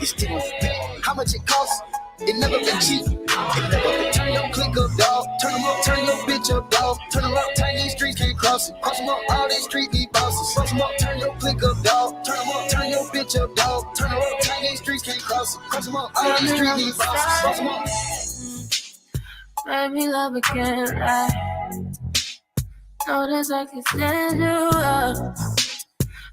it's still on the back. How much it costs? It never been cheap. It never been. Turn your click up, dog. Turn them up, turn your bitch up, dog. Turn them up, turn these streets can't cross it. Cross them up, all these street need bosses. Cross them up, turn your click up, dog. Turn them up, turn your bitch up, dog. Turn them up, turn these streets can't cross it. Cross them up, all these street need bosses. Cross them up. Baby, love again, lie. Notice I can stand you up.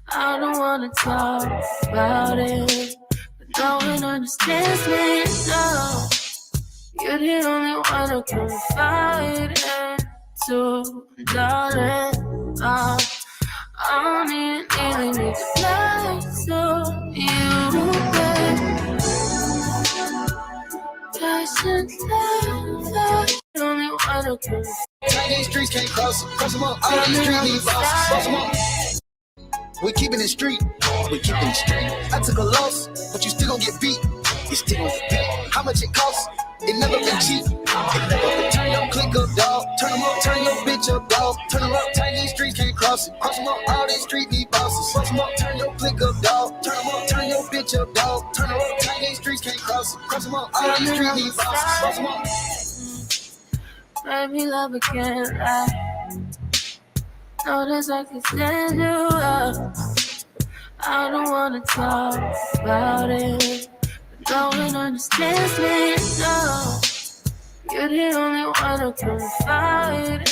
I don't wanna talk about it, but no one understands me, no. You're the only one who can confide into, darling. I don't need to lie to you, baby. Passion, love, the only one who can. Chinese streets can't cross it. Cross them up, all these street need bosses. Cross them up. We keeping it street. We keeping it street. I took a loss, but you still gon' get beat. It's still on the back. How much it costs? It never been cheap. It never been. Turn your click up, dog. Turn them up, turn your bitch up, dog. Turn them up, Chinese streets can't cross it. Cross them up, all these street need bosses. Cross them up, turn your click up, dog. Turn them up, turn your bitch up, dog. Turn them up, Chinese streets can't cross it. Cross them up, all these street need bosses. Cross them up. Baby, love again, lie. Notice I can stand you up. I don't wanna talk about it, but no one understands me, no. You're the only one who can confide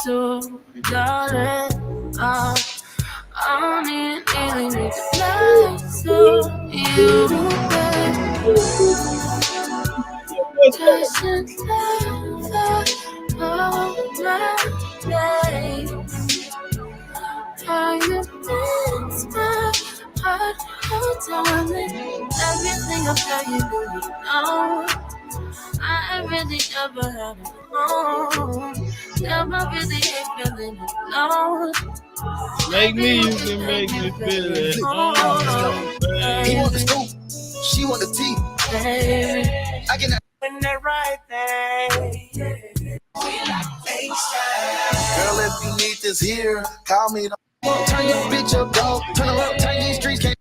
into, darling. I don't need to lie to you, baby. Passion, love, all my days. How you dance my heart, oh darling. Everything I tell you, you know. I really never had it home. Never really ain't feeling alone. Make me, you can make me feel it. He want the scoop, she want the tea. Baby, I can. when the right thing. Girl, if you need this here, call me. Turn your bitch up, dog. Turn them up, turn these streets can't.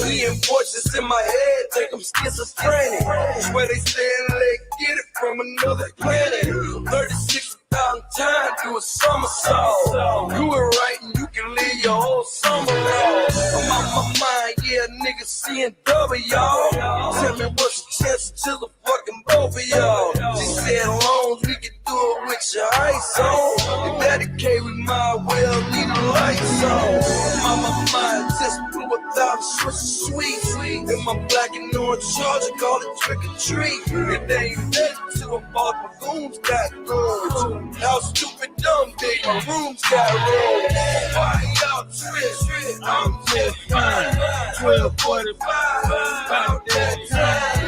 We in voices in my head, think I'm schizophrenic. Swear they saying they get it from another planet. 36,000 times do a somersault. Do it right and you can live your whole summer off. I'm on my mind, yeah, niggas seeing double, y'all. Tell me what's the chance to the fucking both of y'all. She said loans, we can do it with your ice on. If that the case, we might well need a lights on. I'm on my mind, just blew 1,000 Swiss sweet. In my black and orange charger, call it trick or treat. If they ain't ready to, I bought my goons got room. How stupid dumb big, my rooms got room. Why y'all trip? I'm just fine. 12:45, about that time.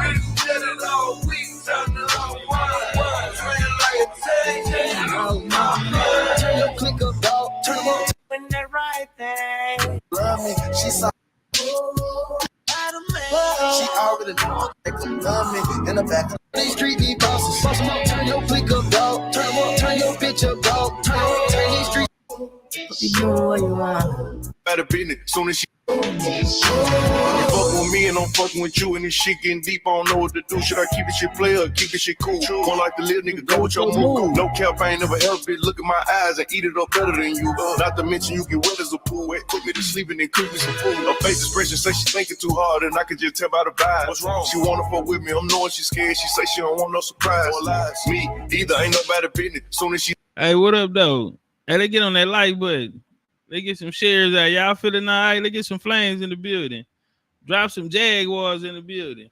We did it all week, time to unwind. Train like a tank, oh my mind. Turn your click up, dog. Turn them up. when the right thing. Love me, she saw. She already know they can love me in the back. These street need bosses. Boss them up, turn your click up, dog. Turn them up, turn your bitch up, dog. Turn them up, turn these streets. You doing what you want. Better business soon as she. You fuck with me and I'm fucking with you, and this shit getting deep, I don't know what to do. Should I keep this shit play or keep this shit cool? One like the little nigga, go with your move. No cap, I ain't never held bitch. Look at my eyes and eat it up better than you. Not to mention you get wet as a pool. Wet, put me to sleep and then cook me some food. Her face expression say she thinking too hard, and I can just tell by the vibe. What's wrong? She wanna fuck with me, I'm knowing she's scared. She say she don't want no surprise. Me, either ain't nobody business. Soon as she. Hey, what up, though? Hey, they get on that like button. They get some shares out. Y'all feeling all right? They get some flames in the building. Drop some Jaguars in the building.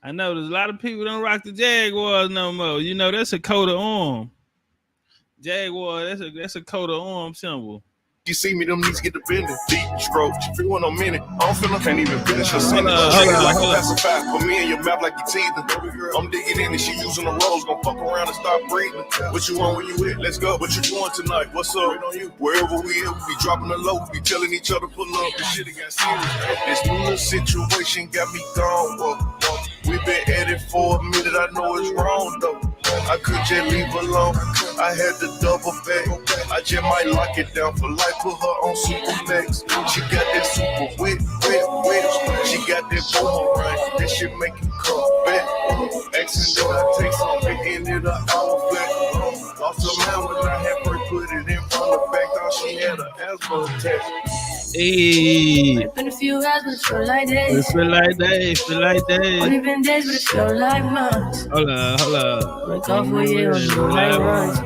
I know there's a lot of people don't rock the Jaguars no more. You know, that's a coat of arm. Jaguar, that's a coat of arm symbol. You see me, them knees get the bending. Deep stroke, she feel when I'm in it. I don't feel I can't even finish her sentence. Like a pacifier for me and your mouth like you teething. I'm digging in and she using the rolls. Gonna fuck around and start breathing. What you want when you hit? Let's go. What you doing tonight? What's up? Wherever we at, we be dropping the low. We be telling each other pull up. This shit got serious. This new little situation got me gone. We been at it for a minute. I know it's wrong though. I could just leave alone. I had to double back. I just might lock it down for life. Put her on Super Max. She got that super wet. She got that boomerang. That shit make you come back. Asking did I take something? Ended up hour flat. Lost her mind when I had her put it in front of back. Thought she had an asthma attack. Hey, It's been a few hours, but it feel like days. it feel like days, feel like days. Only been days, but it feel like months. Hold up. Wake up for you on the night runs.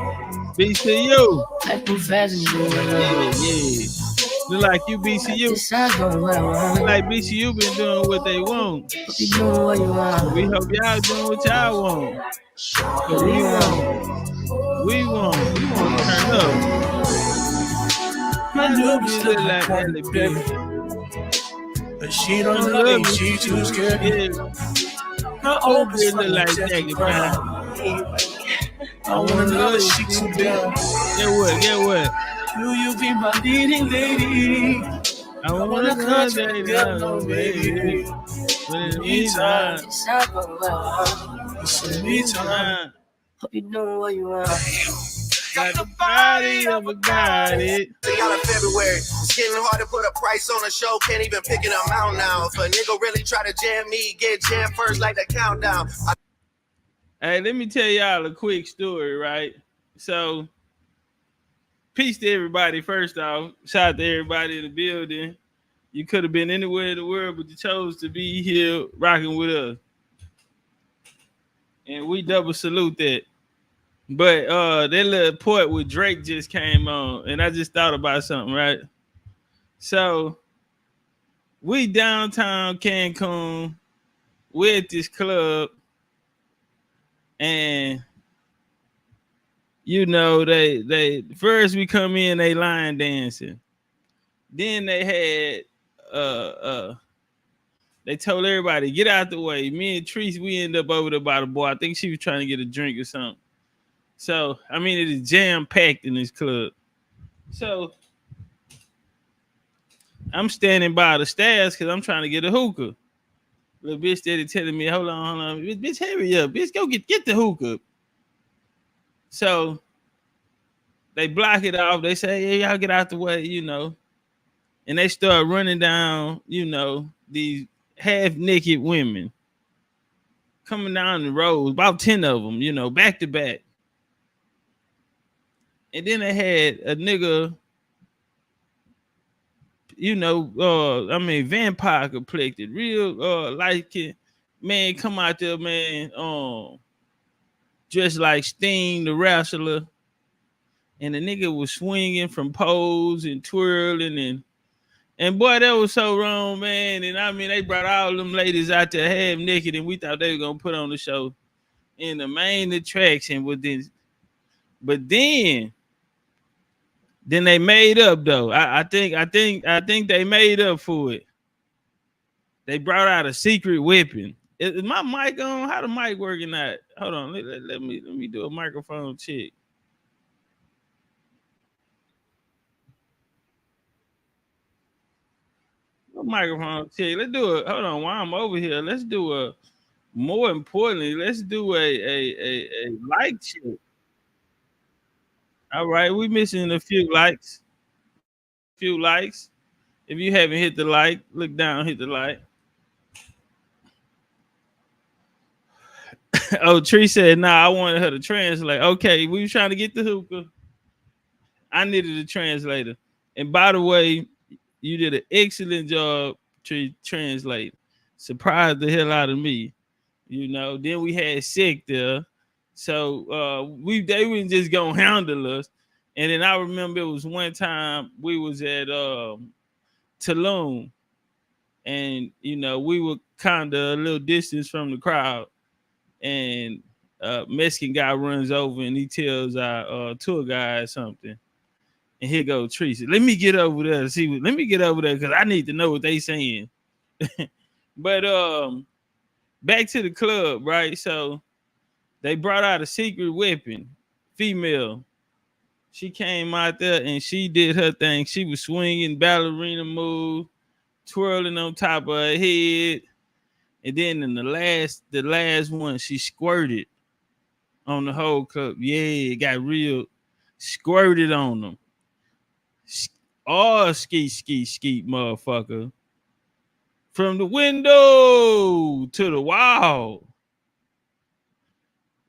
BCU. Life move fast and you do it. Yeah. Look like you BCU. This side's going where I Look want. like BCU been doing what they want. Hope you doing what you want. We hope y'all doing what y'all want. But we want to turn up. My love is Look like Ellie, baby. But she don't love me, she too scared. Yeah. Her old It look like Jackie Brown. I wanna know that she too down. Get what? Will you be my leading lady? I wanna come down, baby. But in the meantime, hope you doing what you want. got the body of a goddess. Out of February, it's getting hard to put a price on a show. Can't even pick an amount now. If a nigga really try to jam me, get jammed first like the countdown. Hey, let me tell y'all a quick story, right? So, peace to everybody. First off, shout out to everybody in the building. You could have been anywhere in the world, but you chose to be here rocking with us. And we double salute that. But that little point with Drake just came on, and I just thought about something, right? So we downtown Cancun, we're at this club, and you know, they first we come in, they line dancing. Then they had they told everybody, get out the way. Me and Treese, we end up over there by the bar. I think she was trying to get a drink or something. So, I mean, it is jam-packed in this club. So, I'm standing by the stairs because I'm trying to get a hookah. Little bitch steady telling me, hold on. Bitch, hurry up. Bitch, go get the hookah. So, they block it off. They say, hey, y'all get out the way, you know. And they start running down, you know, these half-naked women coming down the road, about 10 of them, you know, back to back. And then they had a nigga, you know, vampire complected, real light man, come out there, man, dressed like Sting the wrestler. And the nigga was swinging from poles and twirling and boy, that was so wrong, man. And I mean, they brought all them ladies out there half naked, and we thought they were gonna put on the show in the main attraction with this. But then they made up though. I think they made up for it. They brought out a secret weapon. Is my mic on? How the mic working out? Hold on, let me do a microphone check. Microphone check. Let's do it. Hold on, while I'm over here, let's do a. More importantly, let's do a like check. All right, we missing a few likes. If you haven't hit the like, look down, hit the like. Oh, Tree said, nah, I wanted her to translate. Okay, we were trying to get the hookah. I needed a translator. And by the way, you did an excellent job to translate. Surprised the hell out of me. You know, then we had Sick there. So they wouldn't just gonna handle us. And then I remember it was one time we was at Tulum, and you know, we were kind of a little distance from the crowd, and Mexican guy runs over and he tells our tour guide something. And here goes Teresa. Let me get over there because I need to know what they saying. But back to the club, right? So they brought out a secret weapon, female. She came out there and she did her thing. She was swinging ballerina move, twirling on top of her head. And then in the last one, she squirted on the whole club. Yeah, it got real squirted on them. Oh, skeet, motherfucker. From the window to the wall.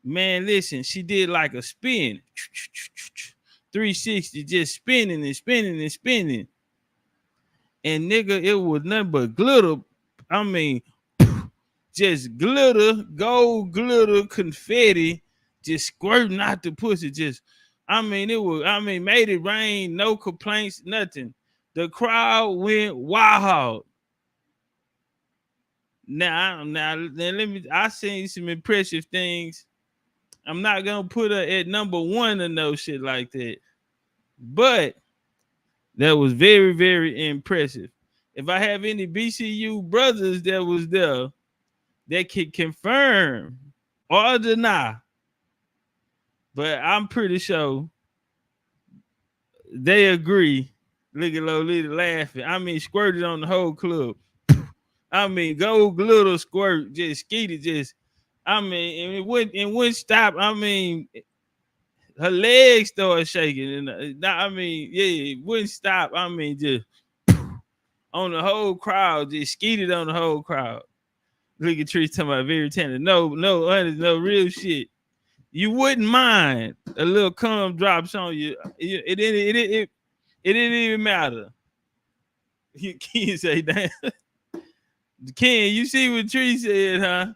Man, listen, she did like a spin. 360, just spinning and spinning and spinning. And nigga, it was nothing but glitter. I mean, just glitter, gold glitter, confetti, just squirting out the pussy. Just, made it rain, no complaints, nothing. The crowd went wild. Now, I seen some impressive things. I'm not gonna put her at number one or no shit like that, but that was very, very impressive. If I have any BCU brothers that was there that can confirm or deny, but I'm pretty sure they agree. Look at Lolita laughing. I mean, squirted on the whole club. I mean, gold glitter squirt, just skeeted, just. I mean, and it wouldn't stop. I mean, her legs started shaking, and it wouldn't stop. I mean, just on the whole crowd, just skeeted on the whole crowd. Look at Trees talking about very talented. No, real shit. You wouldn't mind a little cum drops on you. It didn't even matter. Ken say that. Ken, you see what Tree said, huh?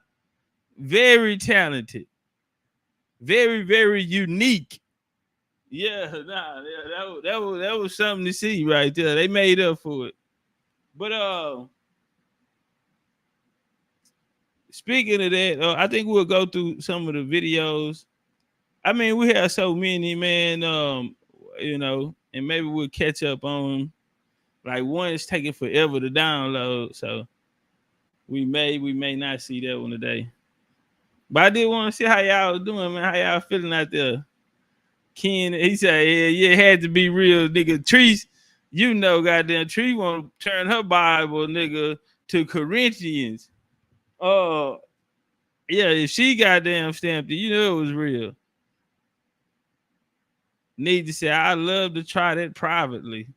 Very talented. Very, very unique. Yeah, that was something to see right there. They made up for it. But speaking of that, I think we'll go through some of the videos. I mean, we have so many, man. And maybe we'll catch up on. Like one is taking forever to download, so we may not see that one today. But I did want to see how y'all doing, man. How y'all feeling out there? Ken, he said, yeah, it had to be real, nigga. Trees, goddamn Tree want to turn her Bible, nigga, to Corinthians. Yeah, if she goddamn stamped it, it was real. Need to say, I'd love to try that privately.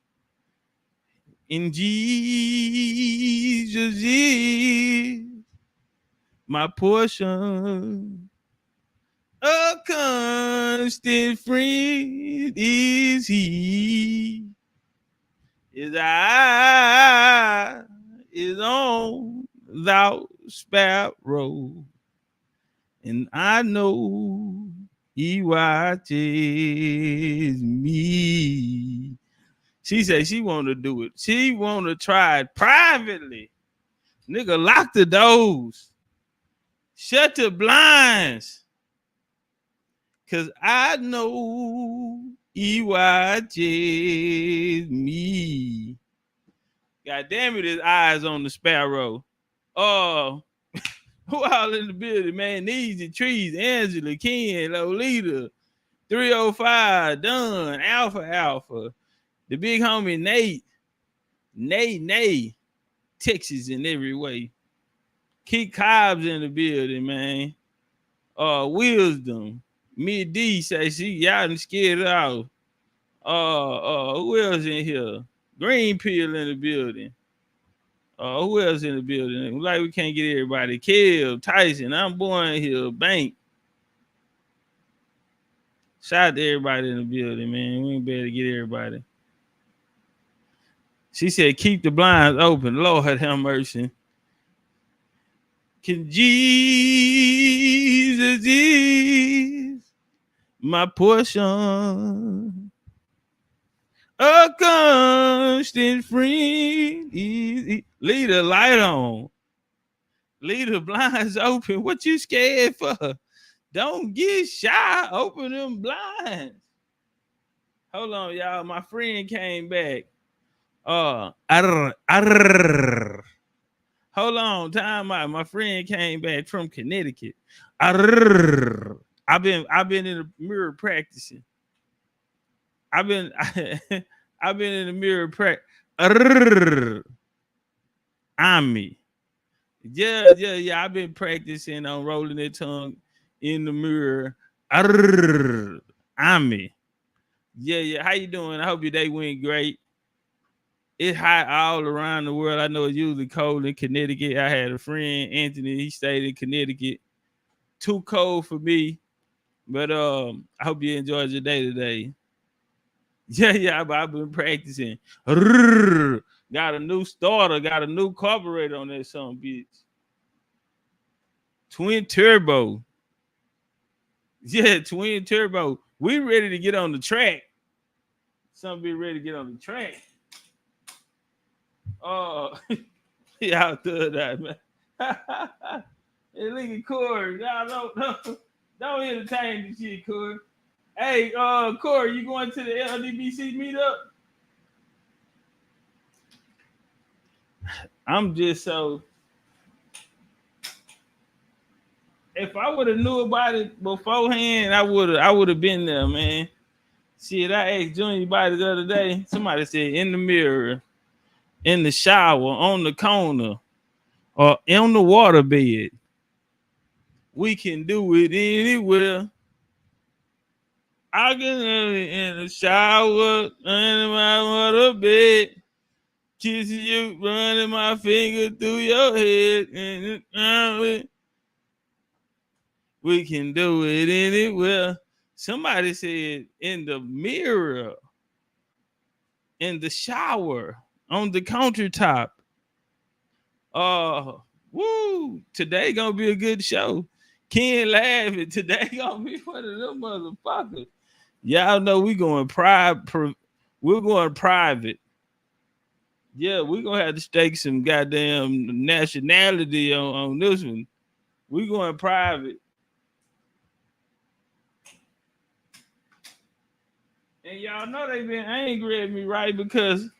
In Jesus is my portion. A constant friend is he. His eye is on thou sparrow, and I know he watches me. She said she want to do it. She want to try it privately. Nigga, lock the doors. Shut the blinds. Cause I know he watches me. God damn it, his eyes on the sparrow. Oh, who all in the building, man? Needs and Trees, Angela, Ken, Lolita, 305, Dunn, Alpha, the big homie Nate, Texas in every way. Keith Cobb's in the building, man. Wisdom. Mid D say y'all done scared it out. Who else in here? Green Peel in the building. Who else in the building? Like we can't get everybody. Kev, Tyson, I'm born here, Bank. Shout out to everybody in the building, man. We ain't better get everybody. She said, keep the blinds open. Lord have mercy. Can Jesus is my portion. A constant friend is. Leave the light on. Leave the blinds open. What you scared for? Don't get shy. Open them blinds. Hold on, y'all. My friend came back. Hold on, time out. My friend came back from Connecticut. I've been in the mirror practicing. I've been in the mirror practice. I'm me. Yeah. I've been practicing on rolling that tongue in the mirror. Ami. Yeah. How you doing? I hope your day went great. It's hot all around the world. I know it's usually cold in Connecticut. I had a friend, Anthony. He stayed in Connecticut. Too cold for me, but I hope you enjoyed your day today. Yeah. But I've been practicing. Got a new starter. Got a new carburetor on that son bitch. Twin turbo. Yeah, twin turbo. We ready to get on the track. Some be ready to get on the track. Oh, y'all do that, man. Hey, look at Corey. Y'all don't entertain this shit, Corey. Hey, Corey, you going to the LDBC meetup? I'm just so. If I would have knew about it beforehand, I would have been there, man. Shit, I asked Junior about it the other day. Somebody said in the mirror, in the shower, on the corner, or on the waterbed. We can do it anywhere. I can do it in the shower, in my waterbed. Kissing you, running my finger through your head. We can do it anywhere. Somebody said in the mirror, in the shower, on the countertop. Woo! Today gonna be a good show. Ken laughing. Today gonna be one of them motherfuckers. Y'all know we going we're going private. Yeah, we're gonna have to stake some goddamn nationality on this one. We going private. And y'all know they been angry at me, right? Because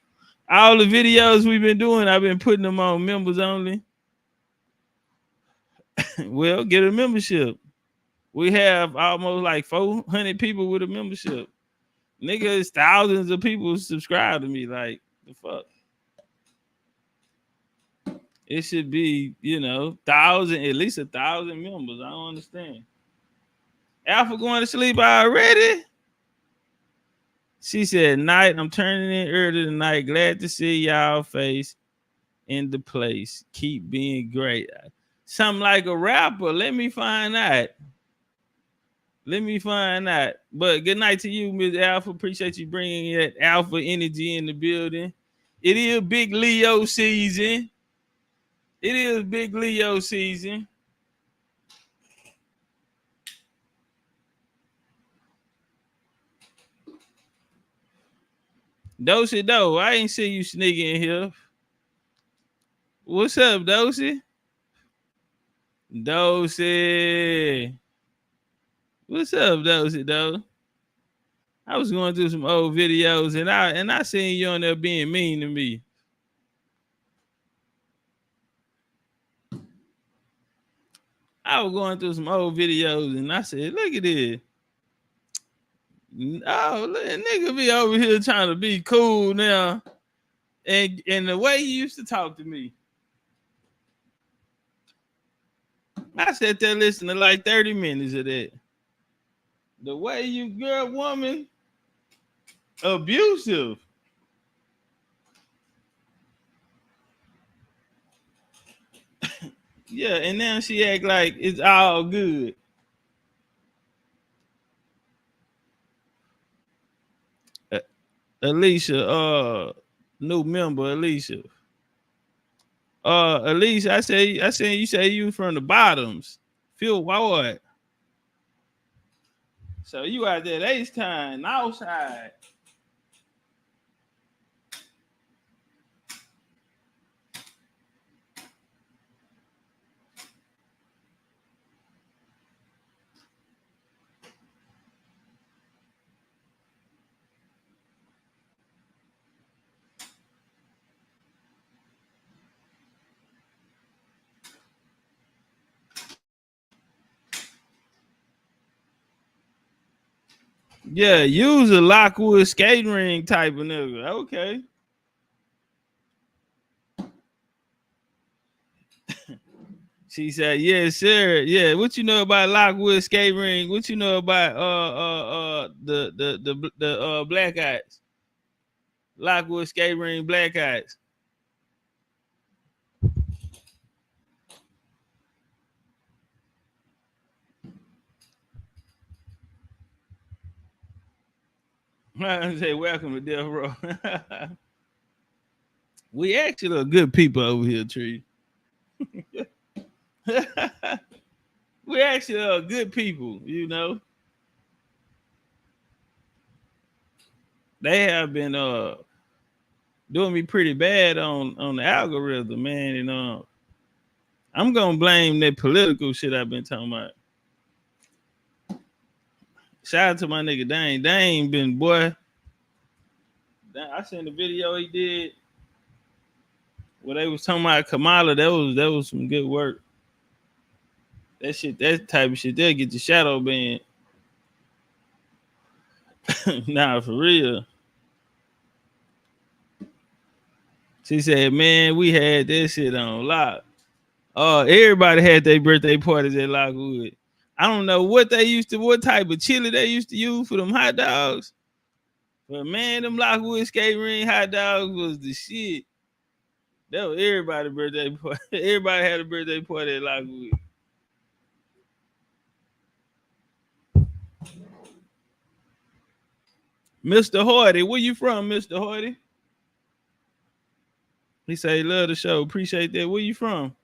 all the videos we've been doing, I've been putting them on members only. Well, get a membership. We have almost like 400 people with a membership. Niggas, thousands of people subscribe to me. Like, the fuck? It should be, at least 1,000 members. I don't understand. Alpha going to sleep already? She said, night, I'm turning in early tonight. Glad to see y'all face in the place. Keep being great. Something like a rapper. Let me find out. But good night to you, Ms. Alpha. Appreciate you bringing that alpha energy in the building. It is big Leo season. Dosey Doe, I ain't see you sneaking in here. What's up, Dosey? What's up, Dosey Doe? I was going through some old videos and I seen you on there being mean to me. I was going through some old videos and I said, look at this. Oh, look, nigga be over here trying to be cool now. And the way you used to talk to me. I sat there listening to like 30 minutes of that. The way you girl woman abusive. Yeah, and now she act like it's all good. Alicia, new member, Alicia. Alicia, I say you say you from the bottoms. Feel what? So you out there H time outside. Yeah, use a Lockwood skating ring type of nigga. Okay. She said, yes, sir. Yeah, what you know about Lockwood skate ring? What you know about the black eyes? Lockwood skate ring, black eyes. I say, welcome to Death Row. We actually are good people over here, Tree. We actually are good people, you know. They have been doing me pretty bad on the algorithm, man. And I'm gonna blame that political shit I've been talking about. Shout out to my nigga Dane. Dane been boy. I seen the video he did where they was talking about Kamala. That was some good work. That type of shit, they'll get your shadow banned. Nah, for real. She said, man, we had that shit on lock. Everybody had their birthday parties at Lockwood. I don't know what type of chili they used to use for them hot dogs. But man, them Lockwood skate ring hot dogs was the shit. That was everybody's birthday party. Everybody had a birthday party at Lockwood. Mr. Hardy, where you from, Mr. Hardy? He say he love the show. Appreciate that. Where you from?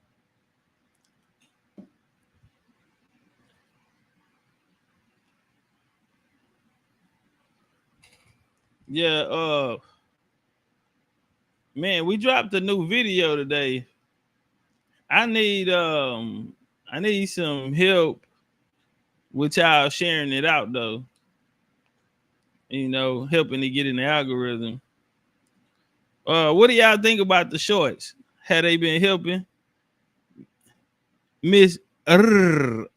Yeah, man, we dropped a new video today. I need some help with y'all sharing it out though. You know, helping to get in the algorithm. What do y'all think about the shorts? Have they been helping? Miss Ami.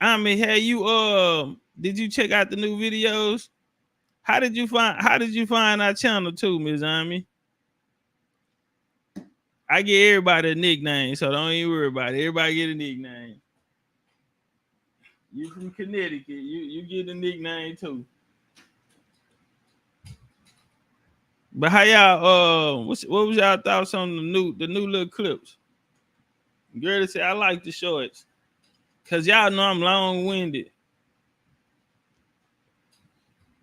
Ami, have you did you check out the new videos? How did you find our channel too, Miss Ami? I get everybody a nickname, so don't even worry about it. Everybody get a nickname. You from Connecticut, you get a nickname too. But how y'all what was y'all thoughts on the new little clips? Girl said I like the shorts. Cause y'all know I'm long-winded.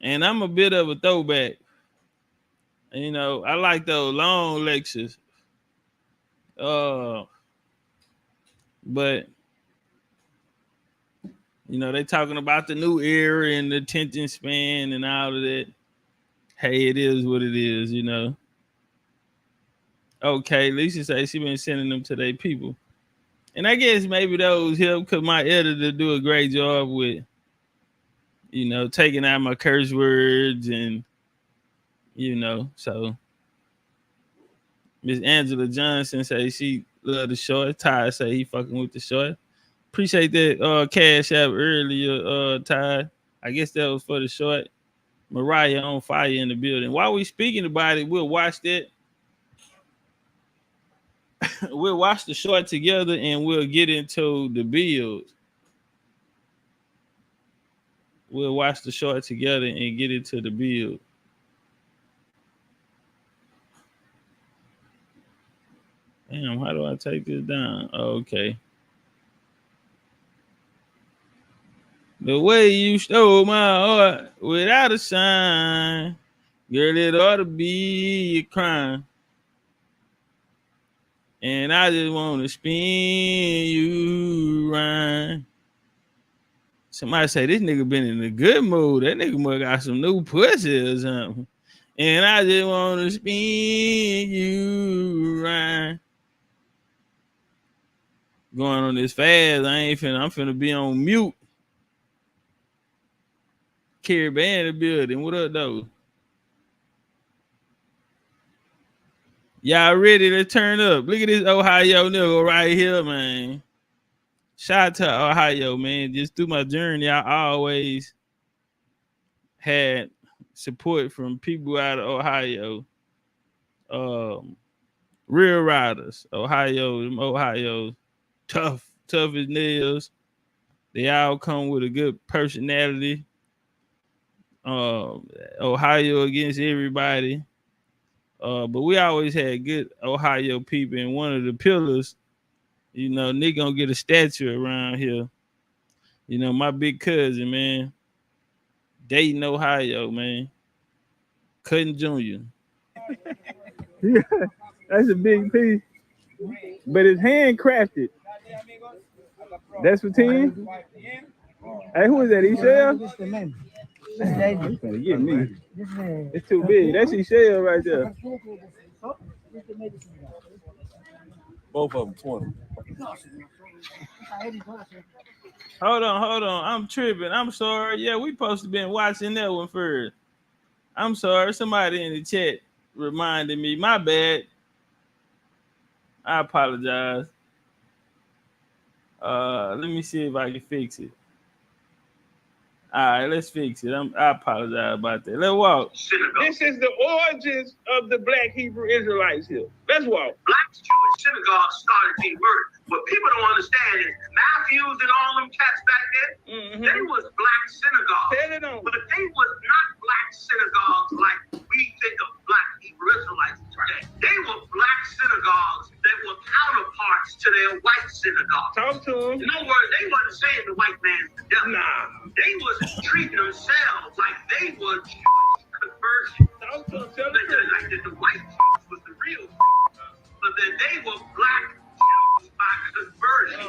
And I'm a bit of a throwback. You know, I like those long lectures. But you know, they talking about the new era and the attention span and all of that. Hey, it is what it is, you know. Okay, Lisa say she been sending them to their people. And I guess maybe those help because my editor do a great job with, you know, taking out my curse words and, you know, so Miss Angela Johnson say she love the short. Ty say he fucking with the short. Appreciate that cash app earlier, Ty. I guess that was for the short. Mariah on fire in the building. While we speaking about it, we'll watch that. We'll watch the short together and we'll get into the build. We'll watch the short together and get into the build. Damn, how do I take this down? Oh, okay. The way you stole my heart without a sign, girl, it ought to be a crime. And I just want to spin you around. Somebody say this nigga been in a good mood. That nigga must got some new pussy or something. And I just want to spin you around. Going on this fast, I'm finna be on mute. Carrie Band in the building. What up, though? Y'all ready to turn up? Look at this Ohio nigga right here, man. Shout out to Ohio, man. Just through my journey, I always had support from people out of Ohio. Real riders. Ohio, tough as nails. They all come with a good personality. Ohio against everybody. But we always had good Ohio people, and one of the pillars, they gonna get a statue around here. My big cousin, man, Dayton, Ohio, man, Cutting Jr. Yeah, that's a big piece, but it's handcrafted. That's for 10. Hey, who is that? Ishel? He's gonna get me. It's too big. That's Ishel right there. Both of them 20. Hold on. I'm tripping. I'm sorry. Yeah, we supposed to been watching that one first. I'm sorry. Somebody in the chat reminded me. My bad. I apologize. Let me see if I can fix it. All right, let's fix it. I apologize about that. Let's walk. This is the origins of the Black Hebrew Israelites here. Let's walk. Black Jewish synagogues started being murdered. What people don't understand is Matthews and all them cats back then, they was black synagogues. Tell it on. But they was not black synagogues like we think of Black Hebrew Israelites today. They were black synagogues that were counterparts to their white synagogues. Talk to them. In other words, they wasn't saying the white man's the devil. Nah. They was treating themselves like they were Jewish conversion. Talk to them. Tell them. Like that the white Jews was the real Jews, but that they were black Jews by conversion.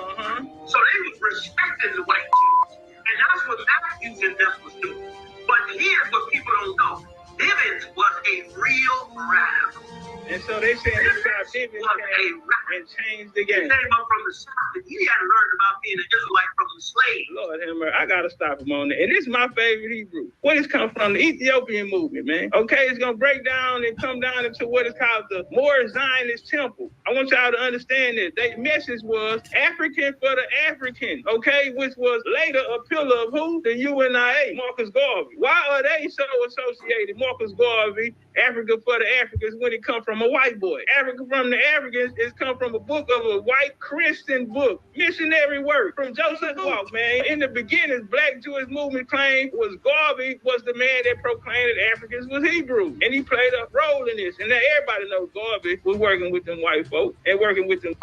So they was respecting the white Jews. And that's what Matthews and them was doing. But here's what people don't know. Bivens was a real radical. And so they said this guy Bivens came and changed the game. He came up from the South, and he had learned about being an Israelite from the slaves. Lord Hammer, I gotta stop him on that. And this is my favorite Hebrew. What is come from? The Ethiopian movement, man. Okay, it's gonna break down and come down into what is called the Moorish Zionist Temple. I want y'all to understand that their message was African for the African, okay, which was later a pillar of who? The UNIA, Marcus Garvey. Why are they so associated? Marcus Garvey, Africa for the Africans, when it comes from a white boy. Africa from the Africans is come from a book of a white Christian book, missionary work from Joseph Walk, man. In the beginning, Black Jewish movement claim was Garvey was the man that proclaimed that Africans was Hebrew, and he played a role in this. And now everybody knows Garvey was working with them white folk and working with them.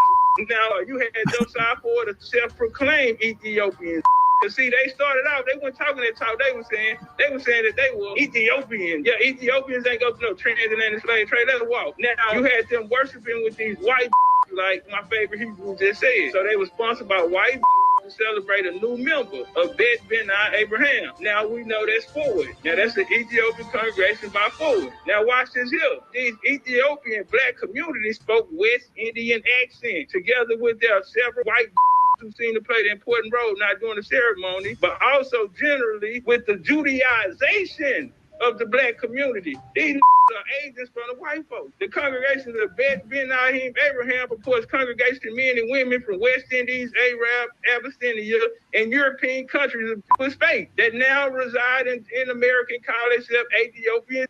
Now you had Josiah Ford, a self-proclaimed Ethiopian. Cause see, they started out, they weren't talking that talk. They were saying that they were Ethiopian. Yeah, Ethiopians ain't go through no transatlantic slave trade. Let's walk. Now you had them worshiping with these white like my favorite Hebrew just said. So they were sponsored by white to celebrate a new member of Bet Ben-I Abraham. Now we know that's Ford. Now that's the Ethiopian congregation by Ford. Now watch this here. These Ethiopian black communities spoke West Indian accent together with their several white who seem to play the important role not during the ceremony, but also generally with the Judaization of the black community. These are agents from the white folks. The congregation of Bet Ben-I Abraham purports congregation men and women from West Indies, Arab, Abyssinia, and European countries of Jewish faith that now reside in American colonies except Ethiopian.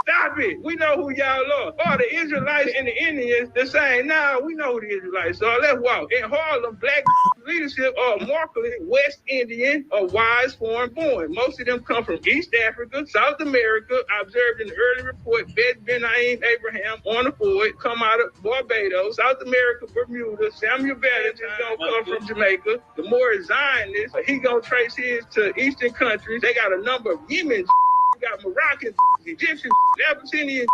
Stop it. We know who y'all are. Oh, the Israelites and the Indians the same. Now we know who the Israelites are. Let's walk. In Harlem, black leadership are markedly West Indian or wise foreign born. Most of them come from East Africa, South America. Observed in the early report, Bet Ben-I Abraham on the Ford come out of Barbados, South America, Bermuda. Samuel Bennett is gonna come from Jamaica. The more Zionist, he gonna trace his to Eastern countries. They got a number of Yemen. Got Moroccans, Egyptians, Abyssinians,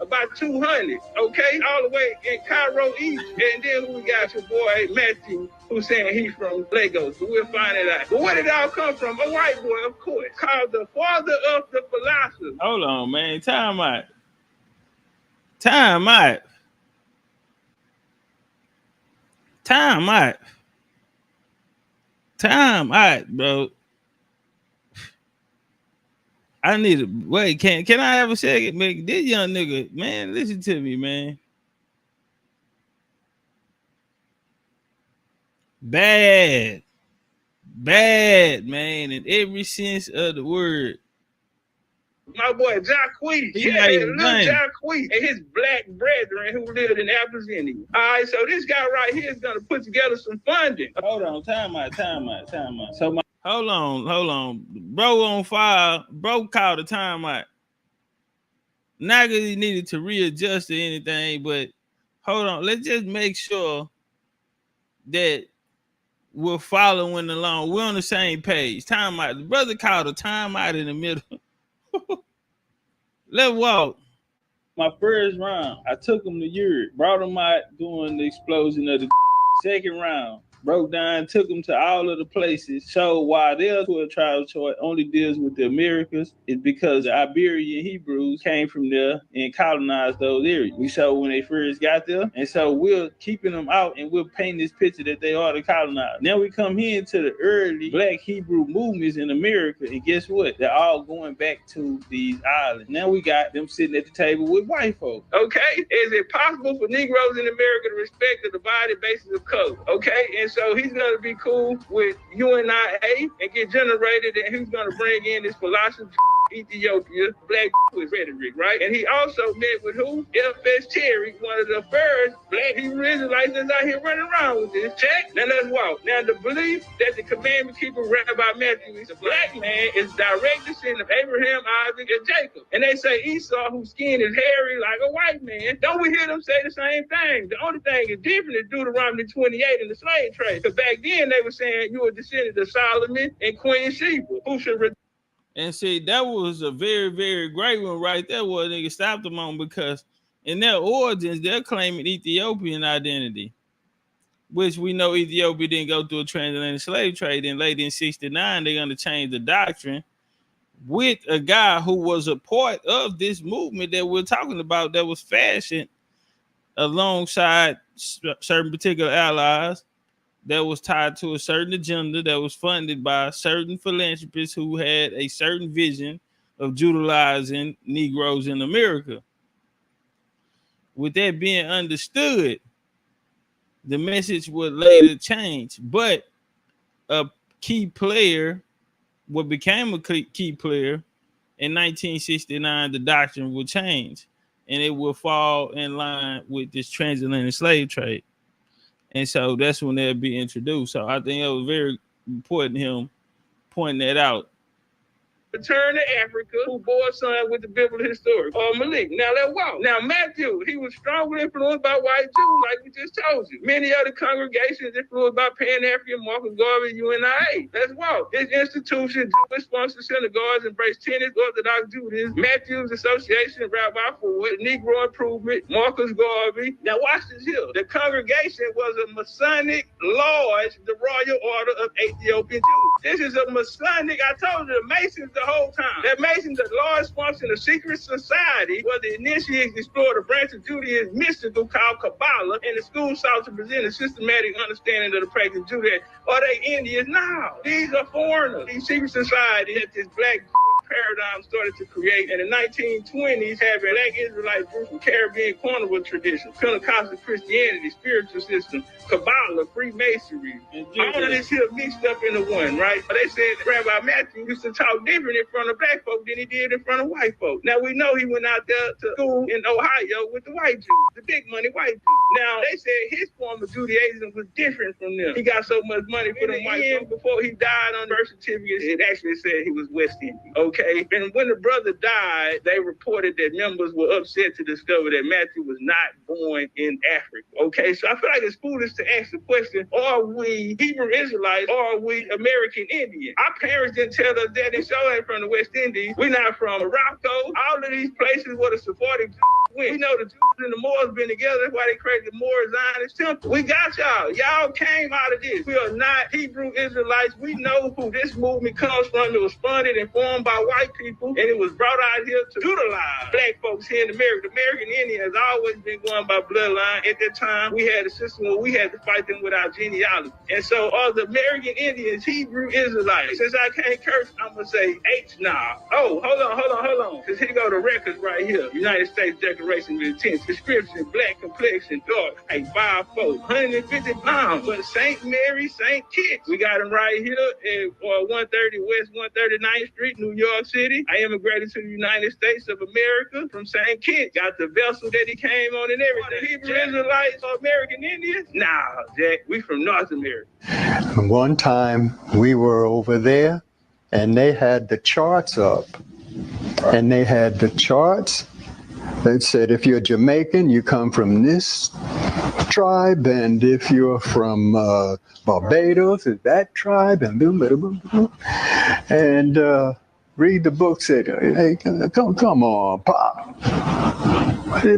about 200, okay? All the way in Cairo, East. And then we got your boy, Matthew, who's saying he's from Lagos. So we'll find it out. But where did it all come from? A white boy, of course, called the father of the philosophers. Hold on, man. Time out. Time out. Time out. Time out, bro. I need to wait. Can I have a second? Man, this young nigga, man, listen to me, man. Bad, man, in every sense of the word. My boy Jacquees, little Jacquees, and his black brethren who lived in Abyssinia. All right, so this guy right here is gonna put together some funding. Hold on, time out. So hold on. Bro on fire. Bro called a timeout. Not that he needed to readjust or anything, but hold on. Let's just make sure that we're following along. We're on the same page. Timeout. The brother called a timeout in the middle. Let's walk. My first round, I took him to Europe, brought him out during the explosion of the second round. Broke down, took them to all of the places. So while their 12 tribe chart only deals with the Americas, it's because the Iberian Hebrews came from there and colonized those areas. We saw when they first got there. And so we're keeping them out and we're painting this picture that they are the colonized. Now we come here into the early Black Hebrew movements in America. And guess what? They're all going back to these islands. Now we got them sitting at the table with white folks. Okay? Is it possible for Negroes in America to respect the divided basis of color? Okay? And so he's going to be cool with UNIA and get generated, and he's going to bring in this philosophy, Ethiopia, Black rhetoric, right? And he also met with who? F.S. Terry, one of the first Black Hebrew Israelites that's out here running around with this. Check. Now let's walk. Now the belief that the commandment keeper Rabbi Matthew is a black man is direct descendant of Abraham, Isaac, and Jacob. And they say Esau, whose skin is hairy like a white man. Don't we hear them say the same thing? The only thing is different is Deuteronomy 28 in the slave trade. Because back then they were saying you were descendant of Solomon and Queen Sheba, who should. And see, that was a very, very great one right there where nigga stopped them on, because in their origins, they're claiming Ethiopian identity, which we know Ethiopia didn't go through a transatlantic slave trade. And later in 69, they're going to change the doctrine with a guy who was a part of this movement that we're talking about that was fashioned alongside certain particular allies, that was tied to a certain agenda, that was funded by certain philanthropists who had a certain vision of utilizing Negroes in America. With that being understood, the message would later change. But a key player, what became a key player, in 1969, the doctrine will change, and it will fall in line with this transatlantic slave trade. And so that's when they'll be introduced. So I think it was very important him pointing that out. Return to Africa, who bore a son with the biblical historic, or Malik. Now let's walk. Now Matthew, he was strongly influenced by white Jews, like we just told you. Many other congregations influenced by Pan-African, Marcus Garvey, UNIA. Let's walk. This institution, Jewish-sponsored synagogues, embraced tenets, Orthodox Judaism, Matthew's Association, Rabbi Ford, Negro Improvement, Marcus Garvey. Now watch this here. The congregation was a Masonic lodge, the Royal Order of Ethiopian Jews. This is a Masonic, I told you, the Masons the whole time. That Masons, the large sponsor in a secret society where the initiates explored a branch of Judaism mystical called Kabbalah, and the school sought to present a systematic understanding of the practice of Judaism. Are they Indians? No, these are foreigners. These secret societies that this black paradigm started to create in the 1920s, having Black Israelite group from Caribbean carnival tradition, Pentecostal Christianity, spiritual system, Kabbalah, Freemasonry, all of this here mixed up into one, right? They said Rabbi Matthew used to talk different in front of black folk than he did in front of white folk. Now we know he went out there to school in Ohio with the white Jews, the big money white Jews. Now they said his form of Judaism was different from them. He got so much money for them white folk. Before he died on the birth certificate, it actually said he was West Indian. Okay. And when the brother died, they reported that members were upset to discover that Matthew was not born in Africa. Okay, so I feel like it's foolish to ask the question, are we Hebrew Israelites or are we American Indians? Our parents didn't tell us that. They sure ain't from the West Indies. We're not from Morocco. All of these places where the Sephardic Jews went. We know the Jews and the Moors been together. That's why they created the Moor Zionist temple. We got y'all. Y'all came out of this. We are not Hebrew Israelites. We know who this movement comes from. It was funded and formed by white people, and it was brought out here to utilize black folks here in America. The American Indian has always been going by bloodline. At that time, we had a system where we had to fight them with our genealogy. And so are the American Indians Hebrew Israelites? Since I can't curse, I'm going to say H now. Oh, hold on. Because here go the records right here. United States Declaration declaration of intent. Description, black complexion, dark, like 5'4", 150 pounds. But St. Mary, St. Kitts. We got him right here at 130 West 139th Street, New York City. I immigrated to the United States of America from St. Kitts. Got the vessel that he came on and everything. Hebrew Israelites or American Indians? Nah, Jack, we from North America. One time we were over there and they had the charts up. And they had the charts that said if you're Jamaican, you come from this tribe, and if you're from Barbados, it's that tribe, and read the book, said, hey, come on, Pop.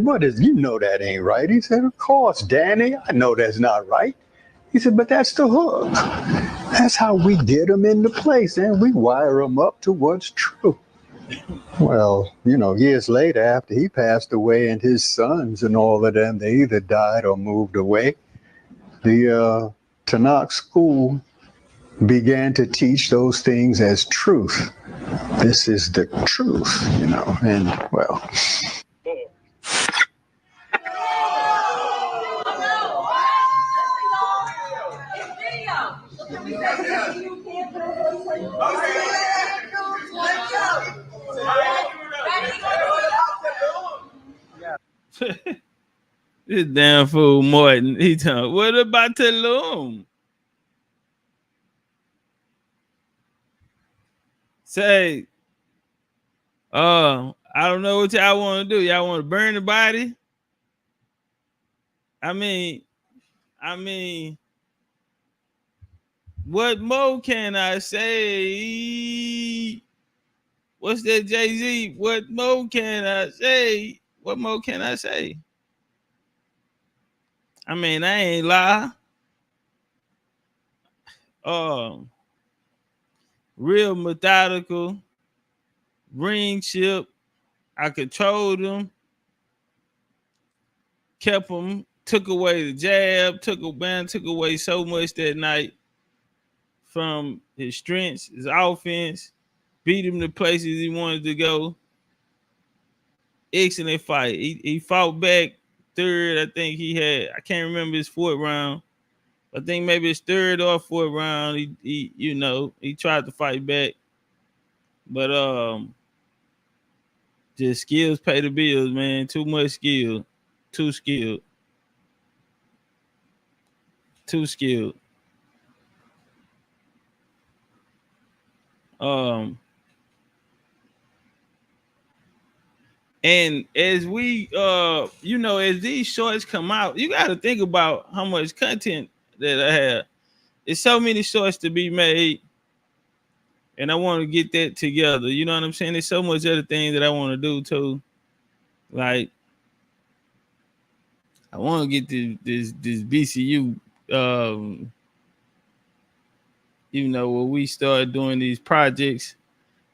What is, you know that ain't right. He said, of course, Danny, I know that's not right. He said, but that's the hook. That's how we get them into place, and we wire them up to what's true. Well, years later, after he passed away and his sons and all of them, they either died or moved away, the Tanakh school began to teach those things as truth. This is the truth, and well. This damn fool Martin, he talking, what about the loom? Say, I don't know what y'all want to do. Y'all want to burn the body? I mean, what more can I say? What's that, Jay-Z? What more can I say? What more can I say? I mean, I ain't lie. Real methodical, ring ship. I controlled them, kept them, took away the jab, took away so much that night from his strengths, his offense, beat him to places he wanted to go. Excellent fight. He fought back third. I think he had, I can't remember his fourth round. I think maybe his third or fourth round. He tried to fight back. But just skills pay the bills, man. Too much skill. Too skilled. Too skilled. And as we as these shorts come out, you got to think about how much content that I have. There's so many shorts to be made, and I want to get that together. You know what I'm saying? There's so much other things that I want to do too. Like, I want to get this BCU, when we start doing these projects.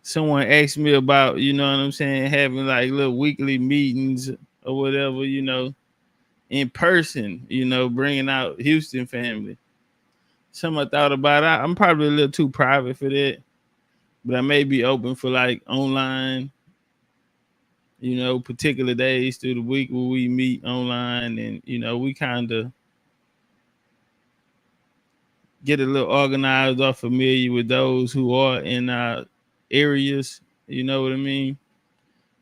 Someone asked me about, having like little weekly meetings or whatever, in person, bringing out Houston family. Something I thought about. I'm probably a little too private for that, but I may be open for like online, particular days through the week where we meet online, and, we kind of get a little organized or familiar with those who are in our areas, you know what I mean?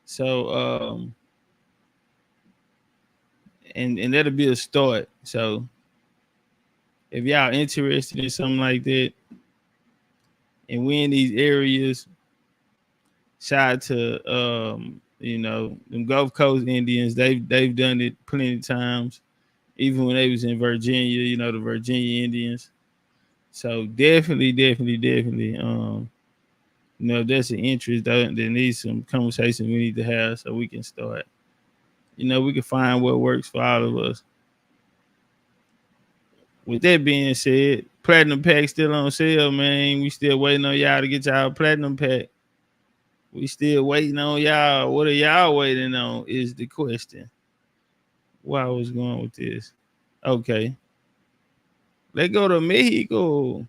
So and that'll be a start. So if y'all interested in something like that, and we in these areas, shout out to them Gulf Coast Indians. They've done it plenty of times, even when they was in Virginia, the Virginia Indians. So definitely if that's an interest, there needs some conversation we need to have so we can start. We can find what works for all of us. With that being said, Platinum Pack still on sale, man. We still waiting on y'all to get y'all Platinum Pack. We still waiting on y'all. What are y'all waiting on is the question. Where I was going with this. Okay. Let's go to Mexico.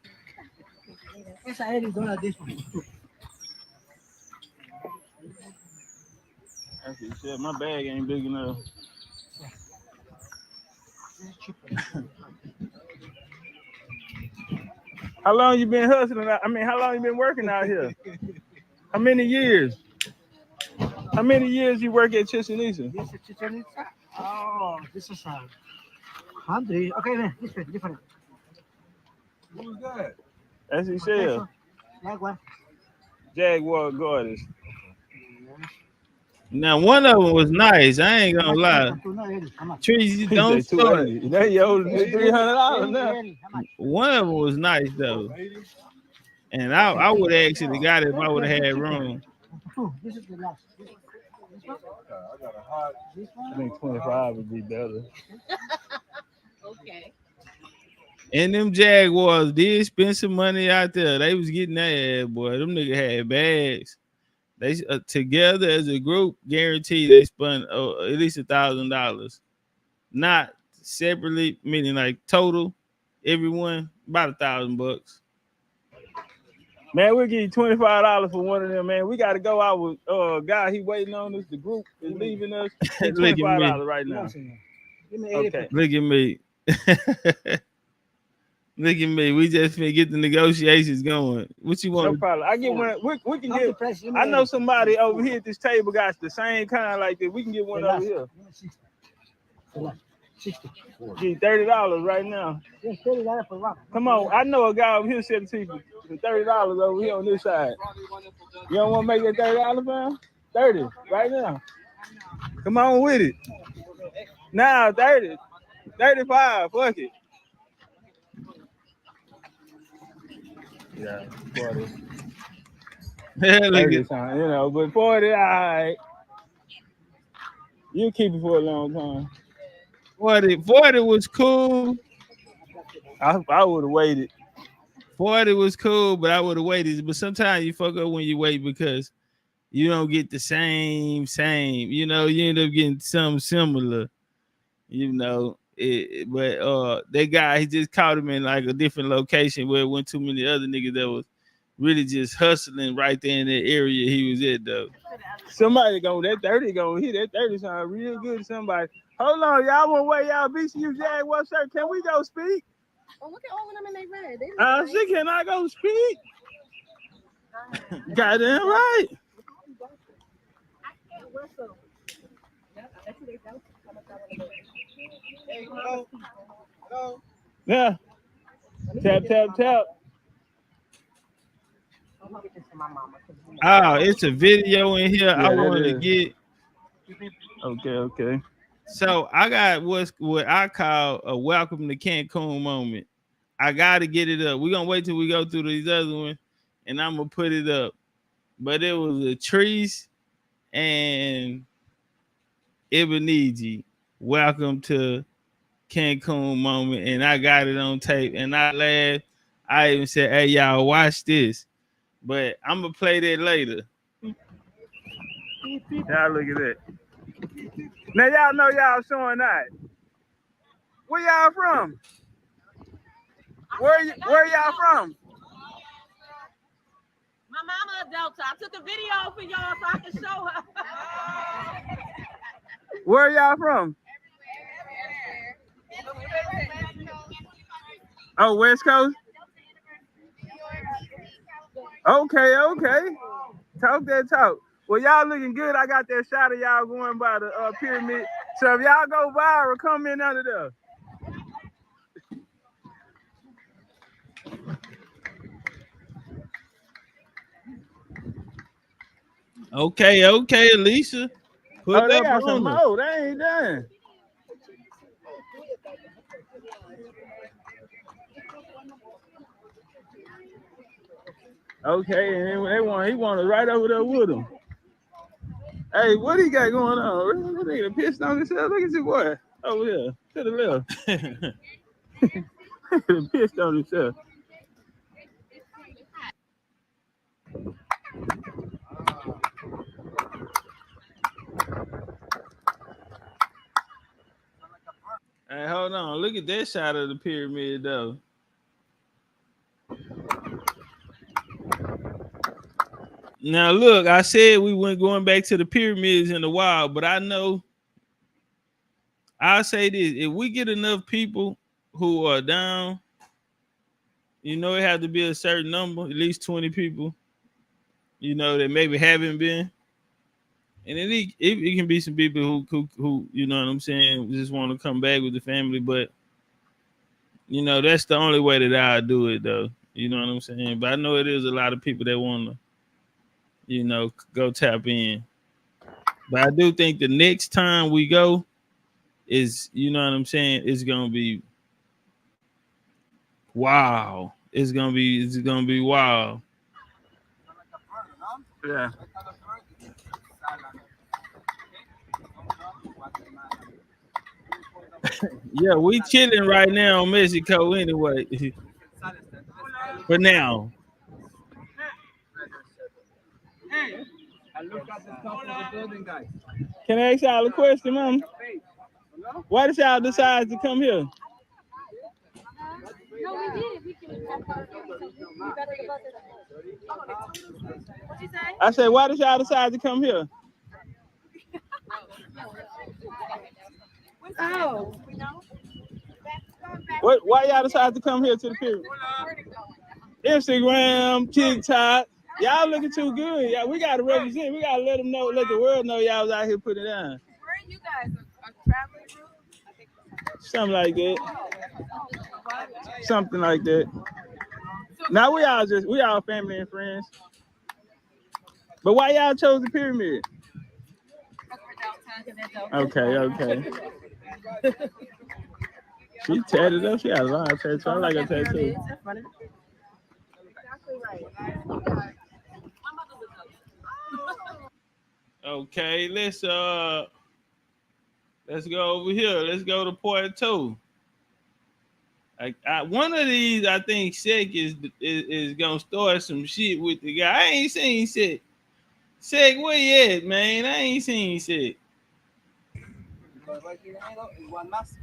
That's it. Shit, my bag ain't big enough. How long you been hustling? I mean, how long you been working out here? How many years? How many years you work at Chichen Itza? This is Chichen Itza. Oh, this is 100. Okay, man, different. Who's that? That's his shell. Jaguar. Jaguar Gardens. Now, one of them was nice. I ain't gonna lie. Trees, you don't start. That yo $300 now. One of them was nice though, and I would have actually got it if I would have had room. This is the last. I got a hot. I think 25 would be better. Okay. And them Jaguars did spend some money out there. They was getting that ass, boy. Them niggas had bags. They together as a group, guaranteed they spent at least $1,000. Not separately, meaning like total, everyone about $1,000. Man, we'll give you $25 for one of them, man. We got to go out with guy. He waiting on us. The group is leaving us. $25 right now. Okay. Look at me. Look at me. We just finna get the negotiations going. What you want? No problem. I get one. We can get. I know somebody over here at this table got the same kind like that. We can get one over here. 60. Get $30 right now. $30 for rock. Come on. I know a guy over here selling for $30 over here on this side. You don't want to make that $30, man? 30 right now. Come on with it. Now 30. 35. Fuck it. Yeah, 40. Look at, you know, but 40, all right. You keep it for a long time. 40 was cool. I would have waited. 40 was cool, but I would have waited. But sometimes you fuck up when you wait because you don't get the same. You know, you end up getting something similar. You know. But that guy, he just caught him in like a different location where it wasn't too many other niggas that was really just hustling right there in that area he was at though. Somebody that 30 gonna hit that 30 sound real good to somebody. Hold on, y'all want to wear y'all BCU Jaguar shirt? Can we go speak? Oh, look at all of them in their red. She can I go speak? Goddamn right. I can't wear some. Yeah. Tap. Oh, it's a video in here. Yeah, I wanted to get. Okay. So I got what I call a welcome to Cancun moment. I gotta get it up. We're gonna wait till we go through these other ones, and I'm gonna put it up. But it was a Trees and Ebenezer. Welcome to Cancun moment, and I got it on tape, and I laughed. I even said, "Hey, y'all, watch this." But I'm gonna play that later. Y'all look at that. Now y'all know y'all showing that. Where y'all from? Where y'all from? My mama a Delta. I took a video for y'all so I can show her. Where y'all from? Oh, West Coast? Okay. Talk that talk. Well, y'all looking good. I got that shot of y'all going by the pyramid. So if y'all go viral, come in under there. Okay, Alicia. Put they got some more. They ain't done. Okay, and he wanted right over there with him. Hey, what he got going on? That nigga pissed on himself. Look at your boy over here to the left. Pissed on himself. Hey, hold on. Look at that shot of the pyramid, though. Now look, I said we weren't going back to the pyramids in a while, but I know I'll say this: if we get enough people who are down, you know, it has to be a certain number, at least 20 people, you know, that maybe haven't been. And it can be some people who you know what I'm saying, just want to come back with the family, but you know, that's the only way that I do it though. You know what I'm saying? But I know it is a lot of people that want to, you know, go tap in. But I do think the next time we go is, you know what I'm saying, it's gonna be wow. It's gonna be wow. Yeah. Yeah, we chilling right now in Mexico anyway. For now. Can I ask y'all a question, Mom? Why did y'all decide to come here? No, we did. We can. What you say? I said, why did y'all decide to come here? Oh. What? Why y'all decided to come here to the pyramid? Instagram, TikTok. Y'all looking too good. Yeah, we gotta represent. We gotta let them know, let the world know y'all was out here putting it down. Where are you guys? A traveling group? Something like that. Something like that. Now we all family and friends. But why y'all chose the pyramid? Okay. She tatted up. She had a lot of tattoos. I like her tattoo. Okay, let's go over here. Let's go to part 2. One of these, I think Sek is gonna start some shit with the guy. I ain't seen Sek. Sek, where you at, man? I ain't seen Sek. Right here in the middle is one mask.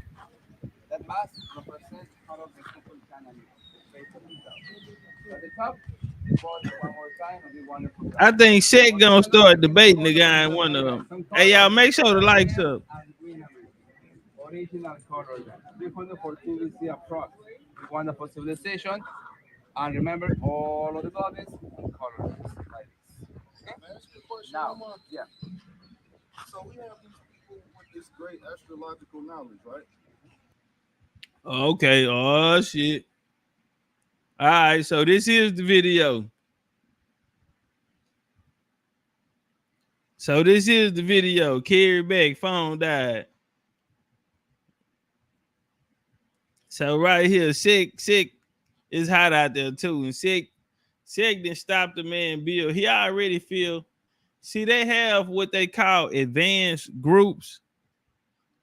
That mask represents part of the people can at the top, one more time, and we want to. I think Sek gonna start debating the guy in one of them. Hey, y'all, make sure the likes up. Original color. 314 BC approx. Wonderful civilization. And remember all of the bodies and colors like this. Okay? Now, yeah. So we have these people with this great astrological knowledge, right? Okay. Oh shit. All right. So this is the video. Carry back. Phone died. So right here, Sek is hot out there too, and Sek didn't stop the man Bill. He already feel. See, they have what they call advanced groups,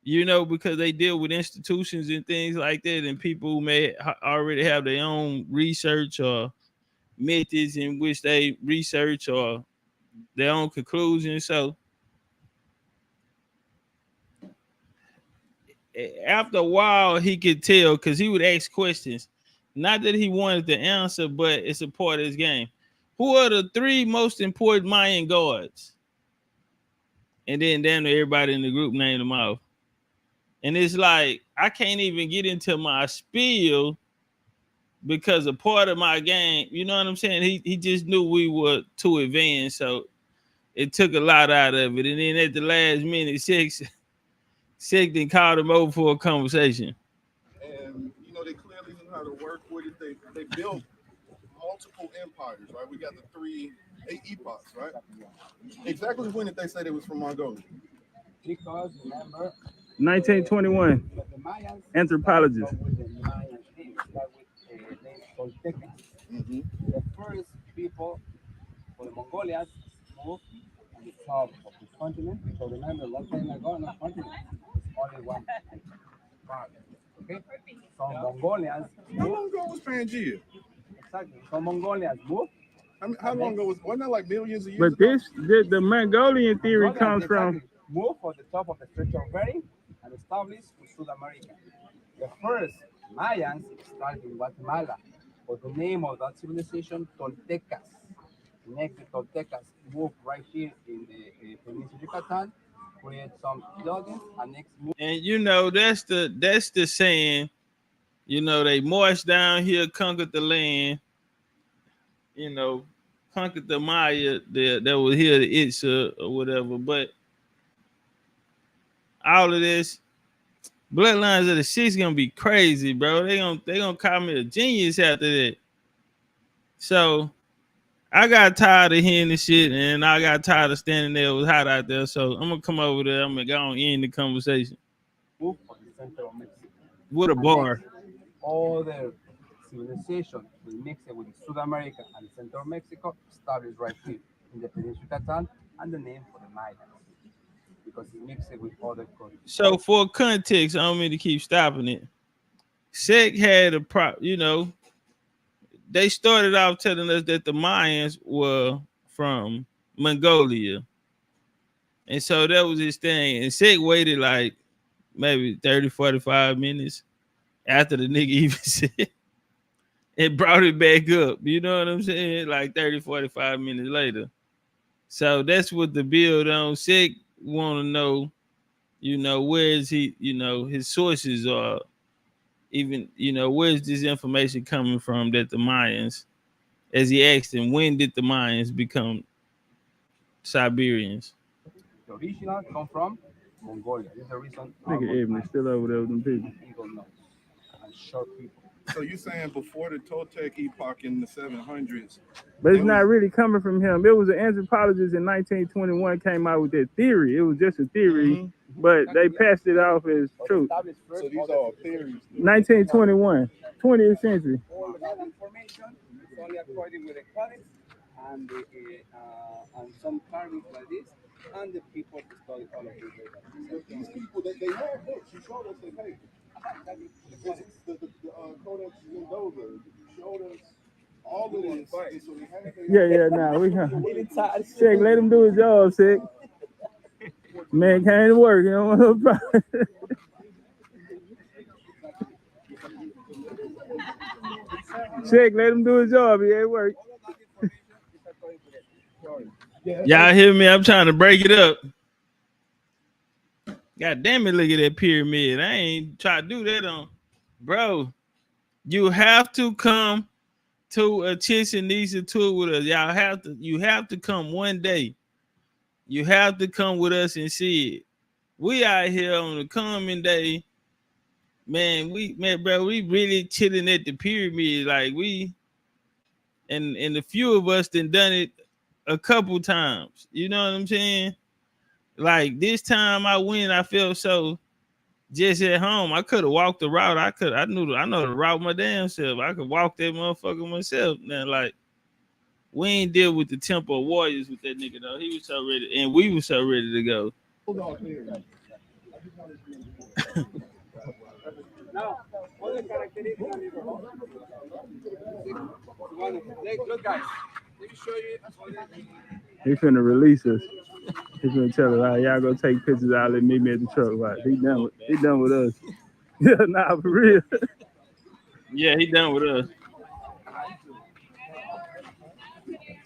you know, because they deal with institutions and things like that, and people who may already have their own research or methods in which they research or their own conclusions. So after a while, he could tell because he would ask questions. Not that he wanted the answer, but it's a part of his game. Who are the 3 most important Mayan gods? And then damn near everybody in the group named them off. And it's like, I can't even get into my spiel because a part of my game, you know what I'm saying? He just knew we were too advanced, so it took a lot out of it. And then at the last minute, Sek then called him over for a conversation. And you know, they clearly knew how to work with it. They built multiple empires, right? We got the 8 epochs, right? Exactly when did they say they was from Mongolia? Because remember 1921. the Mayans Anthropologist. with the Mayan name, Toltecas. The first people for the Mongolians moved on the top of the continent. So remember, long time ago, no continent, it's only one part. Okay? So Mongolians. How long ago was Pangea? Exactly. So Mongolians moved. How long ago wasn't that like millions of years But ago? the Mongolian theory Mongolians comes from moved for the top of the Strait of Bering and established in South America. The first Mayans started in Guatemala, but the name of that civilization, Toltecas. Next, the Toltecas moved right here in the Peninsula Yucatan, create some buildings, and next move. And you know, that's the saying, you know, they marched down here, conquered the land, you know, conquered the Maya that was here, the Itza or whatever. But all of this, bloodlines of the shit's gonna be crazy, bro. They gonna call me a genius after that. So I got tired of hearing this shit, and I got tired of standing there. It was hot out there, so I'm gonna come over there. I'm gonna go and end the conversation. Move for the center of Mexico. With a bar. All the civilization will mix it with South America and Central Mexico started right here in the Peninsula Yucatan, and the name for the Mayans because it mixed it with other cultures. So for context, I don't mean to keep stopping it. Sek had you know, they started off telling us that the Mayans were from Mongolia. And so that was his thing. And Sek waited like maybe 30, 45 minutes after the nigga even said it, brought it back up. You know what I'm saying? Like 30, 45 minutes later. So that's what the build on. Sek want to know, you know, where is he, you know, his sources are, even, you know, where's this information coming from that the Mayans, as he asked him, when did the Mayans become Siberians? The original come from Mongolia. This is the reason. Nigga Ebony still over there with them people. Eagle nose and short people. So you saying before the Toltec epoch in the 700s? But it's not really coming from him. It was an anthropologist in 1921 came out with that theory. It was just a theory, but they passed it off as truth. So these are all theories. 1921, 20th century. All that information is only according with the codex and the and some carvings like this, and the people to study all of this. These people that they have books. You showed us their papers. The Codex Mendoza showed us all of this. So we have Yeah, nah, we can. Sek, let him do his job, Sek. Man came to work, you know what I'm saying? Sek, let him do his job, he ain't work. Y'all hear me? I'm trying to break it up. God damn it, look at that pyramid. I ain't trying to do that on. Bro, you have to come to a Chichen tour with us. You have to come one day. You have to come with us and see it. We out here on the coming day. Man, bro, we really chilling at the pyramid. Like and a few of us done it a couple times. You know what I'm saying? Like this time I went, I felt so just at home. I could have walked the route. I know the route my damn self. I could walk that motherfucker myself. Now, like, we ain't deal with the Temple of Warriors with that nigga though. He was so ready, and we were so ready to go. Look, guys, let me show you. He finna release us. He finna tell us, all right, y'all go take pictures out and meet me at the truck. Right? He done with us. Yeah, nah, for real. Yeah, he done with us.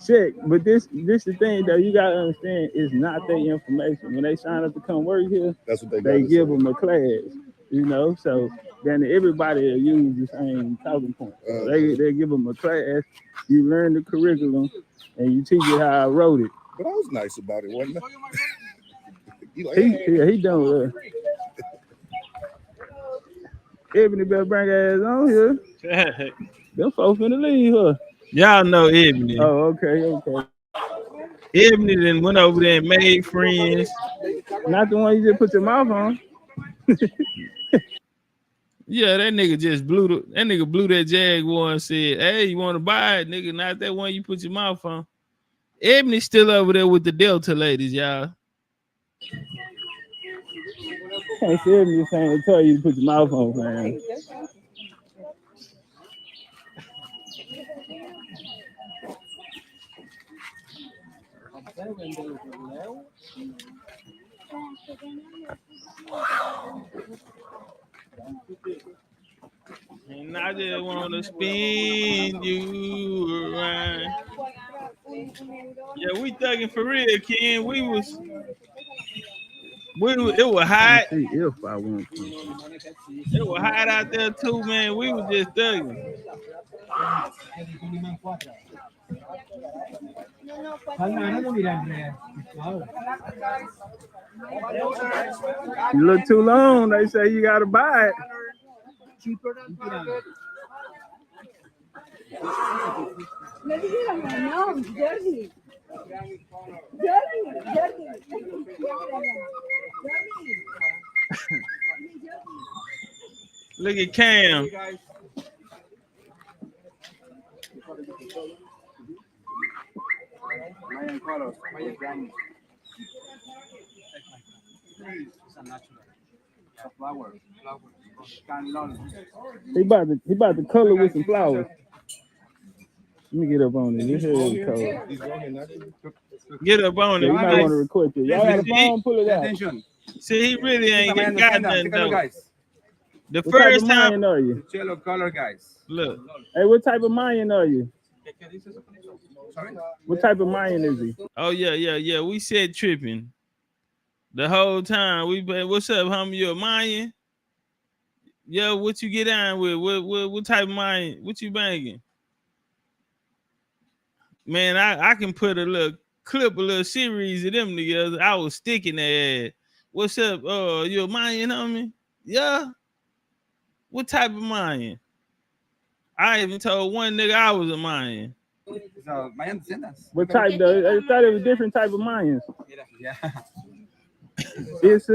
Check, but this the thing though. You gotta understand, it's not their information. When they sign up to come work here, that's what they give them a class. You know, so then everybody will use the same talking point. So they give them a class. You learn the curriculum, and you teach it how I wrote it. But I was nice about it, wasn't I? He done with us. Ebony better bring her ass on here. Them folks finna leave her. Y'all know Ebony. Oh, okay. Ebony then went over there and made friends. Not the one you just put your mouth on. Yeah, that nigga just blew that Jaguar and said, "Hey, you want to buy it, nigga? Not that one you put your mouth on." Ebony's still over there with the Delta ladies, y'all. Can't see Ebony saying to tell you to put your mouth on, man. And I just want to spin you around. Yeah, we thugging for real, Ken. It was hot. See if I want to. It was hot out there too, man. We was just thugging. You look too long. They say you gotta buy it. Look at Cam. Mayan colors, Mayan granite. It's a natural. It's a flower. Cancun. He about to color with some flowers. Let me get up on it. This here is cold. Get up on it. You might want to record this. Y'all got a phone? Pull it out. Attention. See, he really ain't got nothing though. Guys. The What first type of time, Mayan are you? Yellow color, guys. look, Hey, what type of Mayan are you? Sorry? What type of Mayan is he? oh yeah. We said tripping the whole time. We been, what's up, homie? You a Mayan? Yeah, what you get down with? What type of Mayan? What you banging? Man, I can put a little clip, a little series of them together. I was sticking their ass. What's up? You a Mayan, homie? Yeah. What type of Mayan? I even told one nigga I was a Mayan. So, Mayan descendants. What type though? I thought it was different type of Mayans. Yeah. Issa,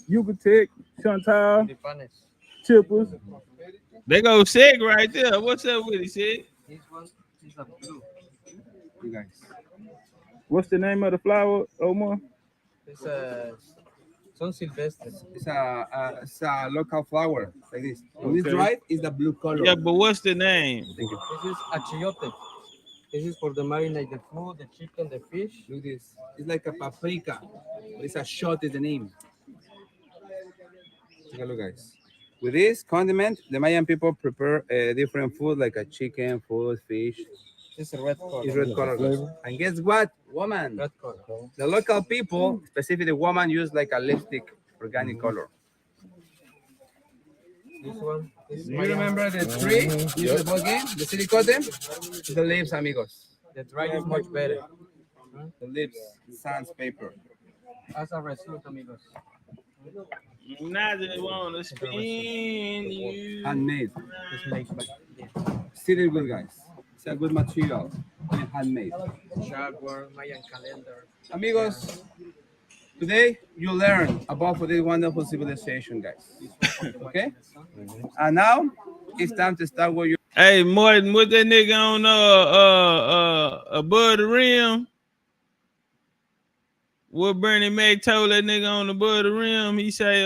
Yucatec, Chantal, Chippers. They go Sig right there. What's up with it, Sig? This one is a blue. You guys. What's the name of the flower, Omar? It's a Son Silvestres. It's a local flower like this. When it's dried, it's the blue color. Yeah, but what's the name? Thank you. This is achiote. This is for the marinate the food, the chicken, the fish. Look this. It's like a paprika. But it's a shot is the name. Take a look, guys. With this condiment, the Mayan people prepare different food like a chicken, food, fish. It's a red color. It's red color. And guess what? Woman. Red color. The local people, specifically the woman, use like a lipstick, organic color. This one. You remember the tree? Use the ball game? The silicote? The leaves, amigos. The dry is much better. The leaves, sans paper. As a result, amigos. Now they want to spin you. Handmade. It's made by. Still good, guys. It's a good material. And handmade. Jaguar, Mayan calendar. Amigos, today you learn about this wonderful civilization, guys. Okay? And now it's time to start with your. Hey, Martin, what that nigga on above the rim? What Bernie Mac told that nigga on above the rim? He say,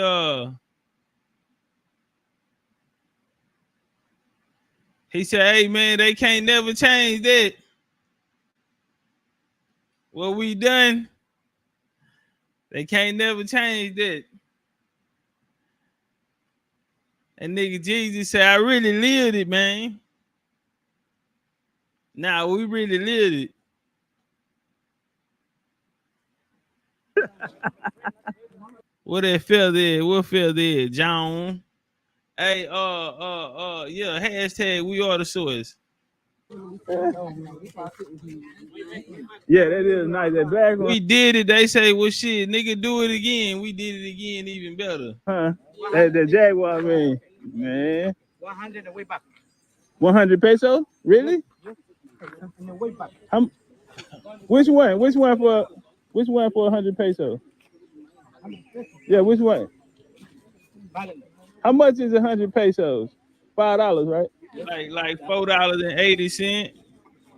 hey man, they can't never change that. What we done, they can't never change that. And nigga Jesus said, I really lived it, man. Nah, we really lived it. What that feel there? What feel there, John? Hey, yeah, hashtag we are the source. Yeah, that is nice. That black one. We did it. They say, well, shit, nigga, do it again. We did it again, even better. Huh? That Jaguar, man. 100 and way back. 100 pesos? Really? And the way back. Which one? Which one for 100 pesos? Yeah, which one? How much is 100 pesos? $5, right? Like $4.80.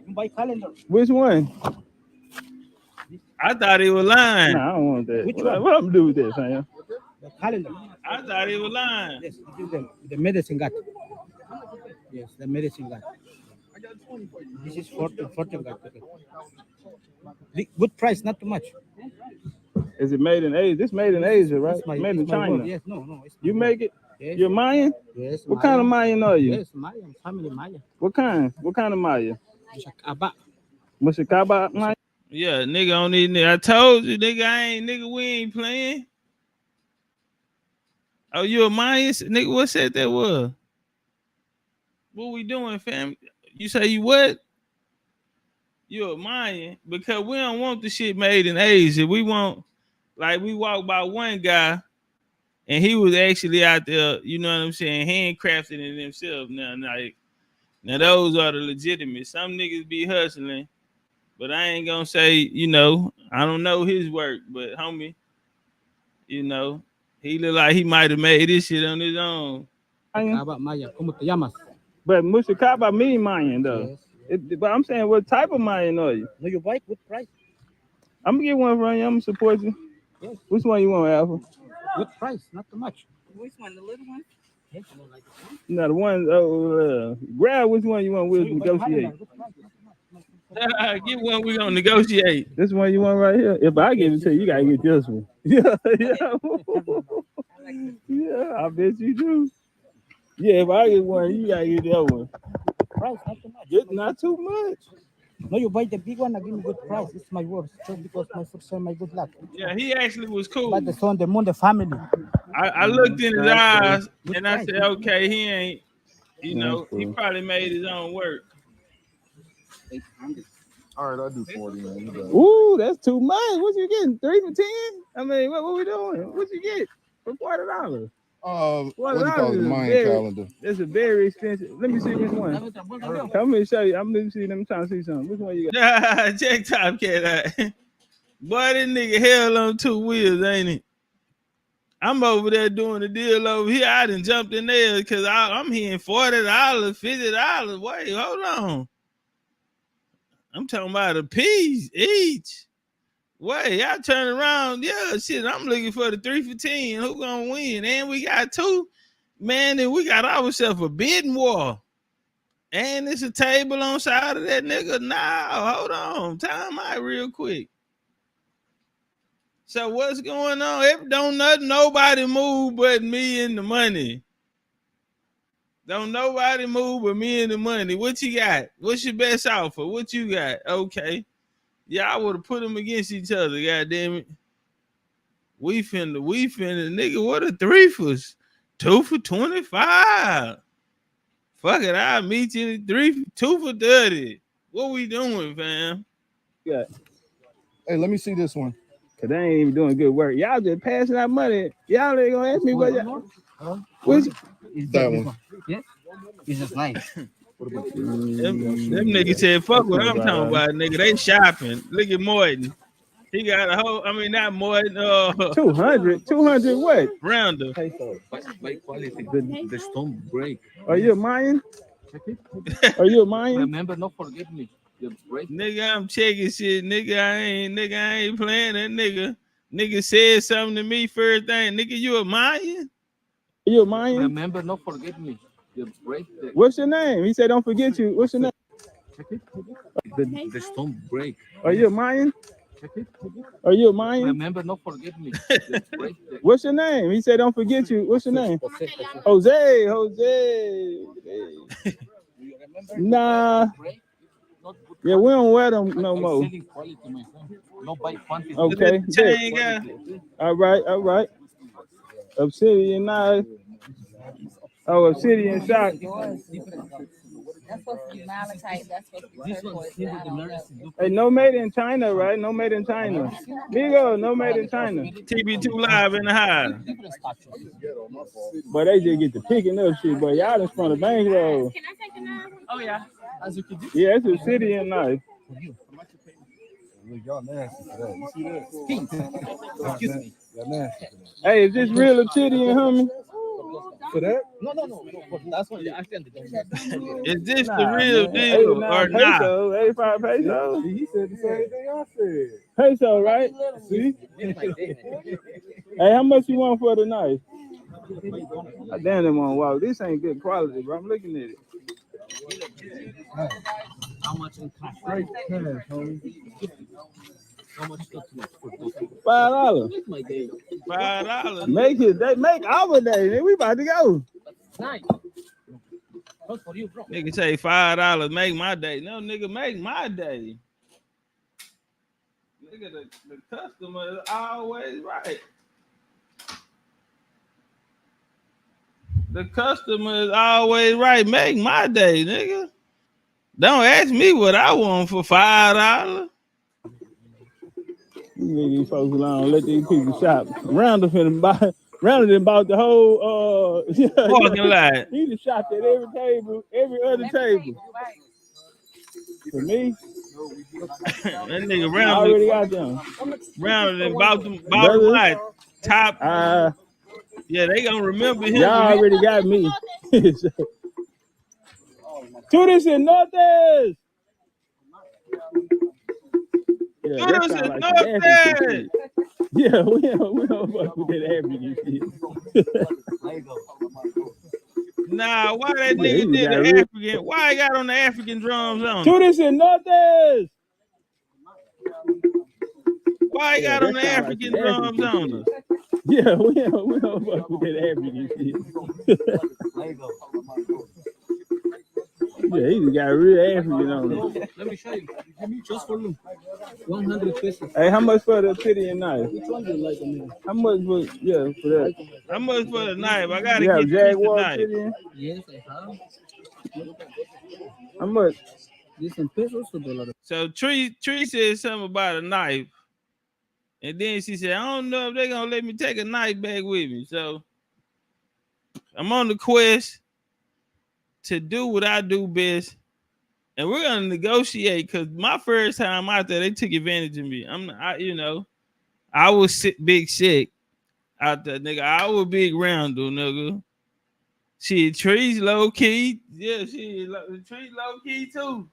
Buy calendar. Which one? I thought he was lying. Nah, I don't want that. Which What one? I'm gonna do with this, man? The calendar. I thought he was lying. Yes, this is the medicine gut. Yes, the medicine gut. This is 40 gut. Okay. Good price, not too much. Is it made in Asia? This made in Asia, right? It's my- Made in it's my China. word. Yes, no. It's You my make word. it? Yes. You're Mayan? Yes. What kind of Mayan are you? Yes, Mayan, family Mayan. What kind? What kind of Mayan? Aba. Mushakaba, Mike? Yeah, nigga on these nigga. I told you, nigga, we ain't playing. Oh, you a Mayan? Nigga, what said that was? What we doing, fam? You say you what? You a Mayan? Because we don't want the shit made in Asia. We want, like, we walked by one guy and he was actually out there, you know what I'm saying, handcrafting it himself. Now those are the legitimate. Some niggas be hustling, but I ain't gonna say, you know, I don't know his work, but homie, you know, he look like he might have made this shit on his own. Maya, ¿cómo te llamas? But Mushakaba mean Mayan though. Yes. But I'm saying, what type of Mayan are you? No, you buy good price. I'm gonna get one from you. I'm gonna support you. Yes. Which one you want, Alpha? Good price, not too much. Which one, the little one? Yes, I don't like it. No, the one. Grab which one you want. We'll negotiate. Get one we gonna negotiate. This one you want right here. If I give it to you, you gotta get this one. Yeah, yeah, I bet you do. Yeah, if I get one, you gotta get that one. Price, not too much. It's not too much. No, you buy the big one, I give me good price. It's my word. Just because my first son, my good luck. Yeah, he actually was cool. But the son, the moon, the family. I looked in his eyes and I said, okay, he ain't, you know, he probably made his own work. All right, I'll do 40, man. Ooh, that's too much. What you getting? 3 for 10? I mean, what we doing? What you get for $40? What do you call it? The Mayan calendar. It's a very expensive. Let me see which one. Come here, show you. I'm trying to see something. Which one you got? Check Topcat out. Boy, this nigga hell on 2 wheels, ain't it? I'm over there doing the deal over here. I done jumped in there because I'm hearing $40, $50. Wait, hold on. I'm talking about a piece each. Wait, y'all turn around. Yeah, shit, I'm looking for the 3 for 10. Who gonna win? And we got 2. Man, then we got ourselves a bidding war. And it's a table on side of that nigga. Nah, hold on. Time out real quick. So what's going on? Don't nobody move but me and the money. Don't nobody move but me and the money. What you got? What's your best offer? What you got? Okay. Yeah, I would have put them against each other. God damn it. We finna, nigga. What a 3 for 2 for 25. Fuck it, I'll meet you 2 for 30. What we doing, fam? Yeah. Hey, let me see this one. Cause they ain't even doing good work. Y'all just passing out money. Y'all ain't gonna ask me what y'all. Which? That one. Yeah. It's just nice. Them niggas said, fuck what I'm talking about, nigga. They shopping. Look at Morton. He got a whole, I mean, not Morton. 200 what? Rounder. By quality, the stone break. Are you a Mayan? Are you a Mayan? Remember, not forget me. Nigga, I'm checking shit. Nigga, I ain't playing that nigga. Nigga said something to me first thing. Nigga, you a Mayan? You a Mayan? Remember, not forget me. What's your name? He said, don't forget you. What's your name? The stone break. Are you a Mayan? Are you a Mayan? Remember, not forget me. What's your name? He said, don't forget you. What's your name? Jose. Nah. Yeah, we don't wear them no more. Okay. All right. Obsidian knife. Oh, obsidian shot. That's supposed to be malachite. That's supposed to be turquoise. Hey, no made in China, right? No made in China. Bigo, no made in China. TB2 live in the house. But they just get to picking up shit, but y'all just from the bankroll. Can I take the knife? Oh, yeah. Yeah, it's obsidian knife. Look, y'all nasty for that. You see that? Excuse me. Y'all nasty. Hey, is this real obsidian, homie? For that? No. That's what I think. Is this the real deal or not? 85 pesos. He said the same thing I said. Peso, right? See? Hey, how much you want for the knife? I damn it, man. Wow, this ain't good quality, bro. I'm looking at it. How much in cash? Straight cash, homie. How much $5. $5. Make it. They make our day. Then we about to go. Nice. For you, bro. Nigga say $5 make my day. No, nigga, make my day. Nigga, the customer is always right. The customer is always right. Make my day, nigga. Don't ask me what I want for $5. You leave these folks alone. Let these people shop. Rounded done bought the whole Parking lot. He done shopped at every table, every other table. For me, That nigga I already got them. Rounded and bought them out. Top. Yeah, they gonna remember him. Y'all already got me. Tourists and Northers. Yeah, that sound like some African shit. Yeah, we don't fuck with that African shit. Nah, why that nigga did the African? Why he got on the African drums on? Tourists and Northers. Why he got on the African drums on us? Yeah, we don't fuck with that African shit. Yeah, he just got real African on it. Let me show you. Give me just for me. 100 pesos. Hey, how much for the Obsidian knife? Which one do you like? How much for that? How much for the knife? I gotta get Jaguar the knife. Obsidian? Yes, I have. How much? This in pesos or dollars? So Tree said something about a knife. And then she said, I don't know if they're gonna let me take a knife back with me. So I'm on the quest to do what I do best. And we're gonna negotiate because my first time out there, they took advantage of me. I was big sick out there, nigga. I was big roundel, nigga. Tree's low key. Yeah, Tree's low key too.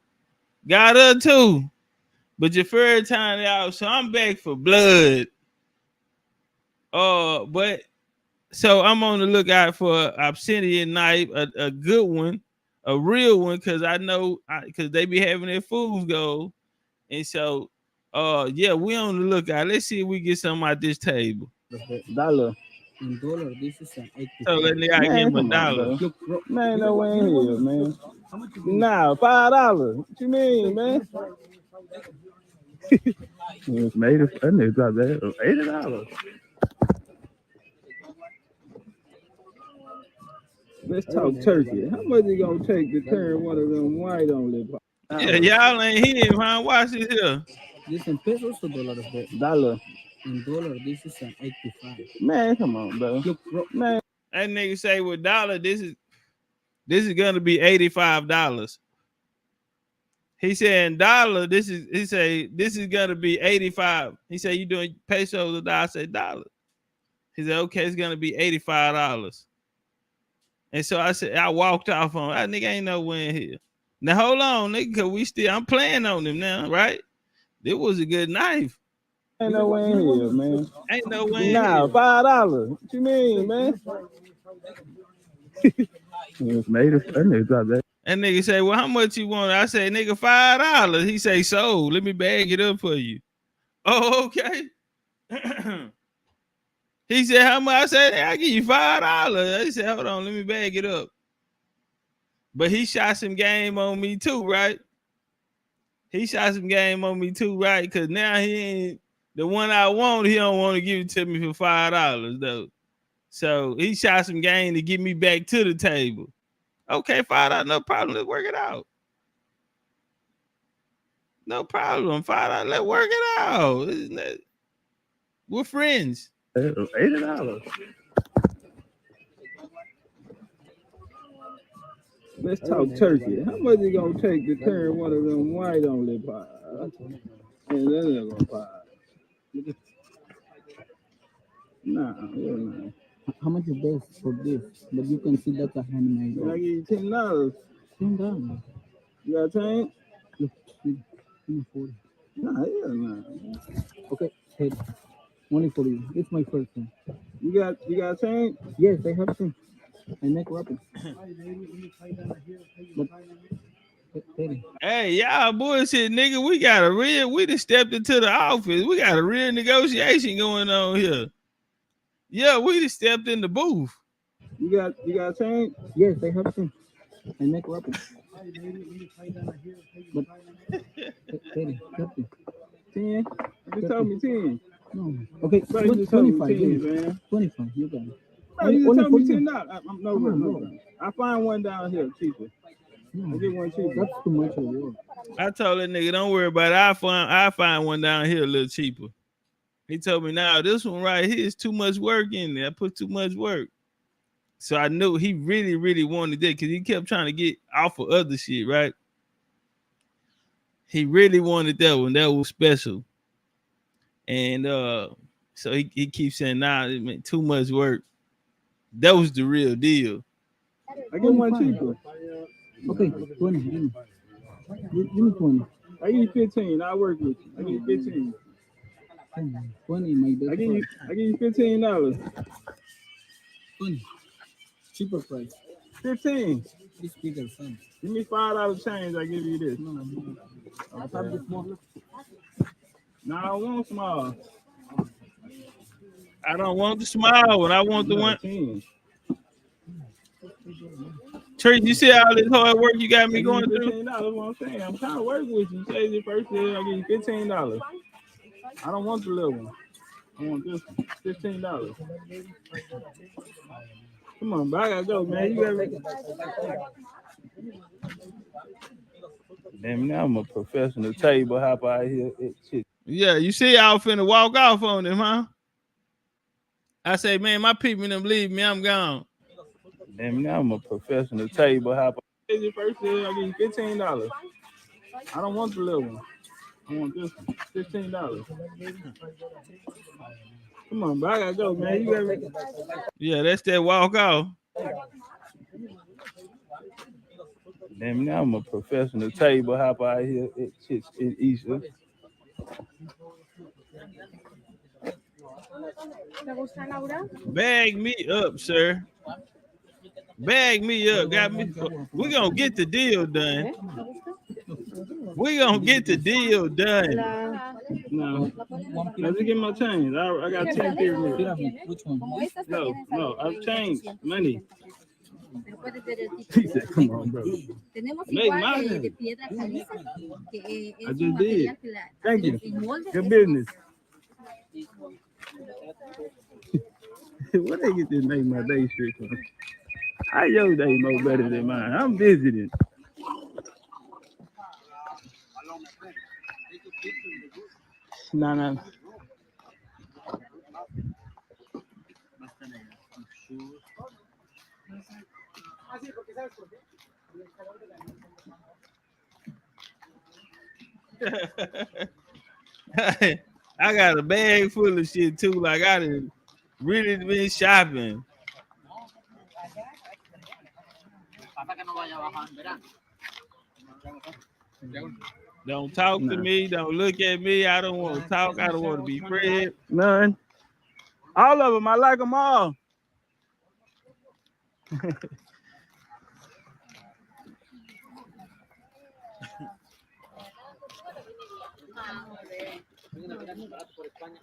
Got her too. But your first time out, so I'm back for blood. But so I'm on the lookout for an obsidian knife, a good one, a real one, because I know because they be having their fools go. And so yeah, we on the lookout. Let's see if we get something at this table. $1. In dollar, this is an 80. So let me give him $1. Man, no way in here, man. Nah, $5. What you mean, man? It's made of that nigga got that $80. Let's talk turkey. How much it gonna take to turn one of them white on lip? Yeah, y'all ain't hear him, huh? Watch this here. This in pesos or dollars? $1. In dollar, this is an 85. Man, come on, bro. Man, that nigga say with dollar, this is gonna be $85. He said in dollar, he is gonna be 85. He said you doing pesos or dollar? I said dollar. He said okay, it's gonna be $85. And so I said I walked off on that nigga ain't nowhere in here. Now hold on, nigga, cause I'm playing on him now, right? It was a good knife. Ain't no way in here, man. Ain't no way in here. $5. What you mean, man? It's made of that nigga got that. And nigga say, well, how much you want? I say, nigga, $5. He say, so let me bag it up for you. Oh, okay. He said, how much? I said, I'll give you $5. He said, hold on, let me bag it up. But he shot some game on me too, right? Because now he ain't the one I want. He don't want to give it to me for $5 though. So he shot some game to get me back to the table. Okay, $5, no problem. Let's work it out. No problem, $5. Let's work it out. We're friends. $80. Let's talk turkey. How much it gonna take to turn one of them white on lip pies? And then they're gonna pie. Nah. How much is this for this? But you can see that's a handmade. I give you $10. $10. You got change? Look, give me 40. Nah. Okay, head. Only for you. It's my first one. You got change? Yes, I have some. I make rapid. Hey, y'all bullshit, nigga. We just stepped into the office. We got a real negotiation going on here. Yeah, we just stepped in the booth. You got change? Yes, I have some. I make rapid. But 10. You told me 10. No. Okay, Bro, you just told me 25. 10, man. 25. You got it. Bro, you just told me $10. $10. No, bro. I find one down here cheaper. I get one cheaper. That's too much of work. I told that nigga, don't worry about it. I find one down here a little cheaper. He told me, now this one right here is too much work in there. I put too much work. So I knew he really, really wanted that because he kept trying to get off of other shit, right? He really wanted that one. That was special. And so he keeps saying, nah, it meant too much work. That was the real deal. I get one cheaper. Okay, 20. Give me 20. I give you 15. I work with you. I give you 15. 20, my best. I give you $15. 20. Cheaper price. 15. This bigger son. Give me $5 change. I give you this. No. I have this small. No, I don't want small. I don't want the small one. I want the one. 10. Trace, you see all this hard work you got me going through? $15, what I'm saying. I'm trying to work with you. Say your first day, I give you $15. I don't want the little one. I want this one. $15. Come on, bro. I gotta go, man. You gotta. Damn, now I'm a professional table hopper out here. Yeah, you see, I was finna walk off on him, huh? I say, man, my people them leave me, I'm gone. Damn, now I'm a professional table hopper. Your first day, I give you $15. I don't want the little one. I want this one. $15. Come on, bro. I gotta go, man. You gotta. Yeah, that's that walk off. Damn, now I'm a professional table hopper out here at Easter. Bag me up, sir. Bag me up. Got me. We're gonna get the deal done. We're gonna get the deal done. No. Let me get my change. I got 10 pyramids. Which one? No, I've changed money. He said, come on, bro. Make mine. I just did. Thank you. Good business. Where they get this make my day shit from? How your day more better than mine? I'm visiting. No. I got a bag full of shit too. Like I done really been shopping. Don't talk to me. Don't look at me. I don't want to talk. I don't want to be friends. None. All of them. I like them all.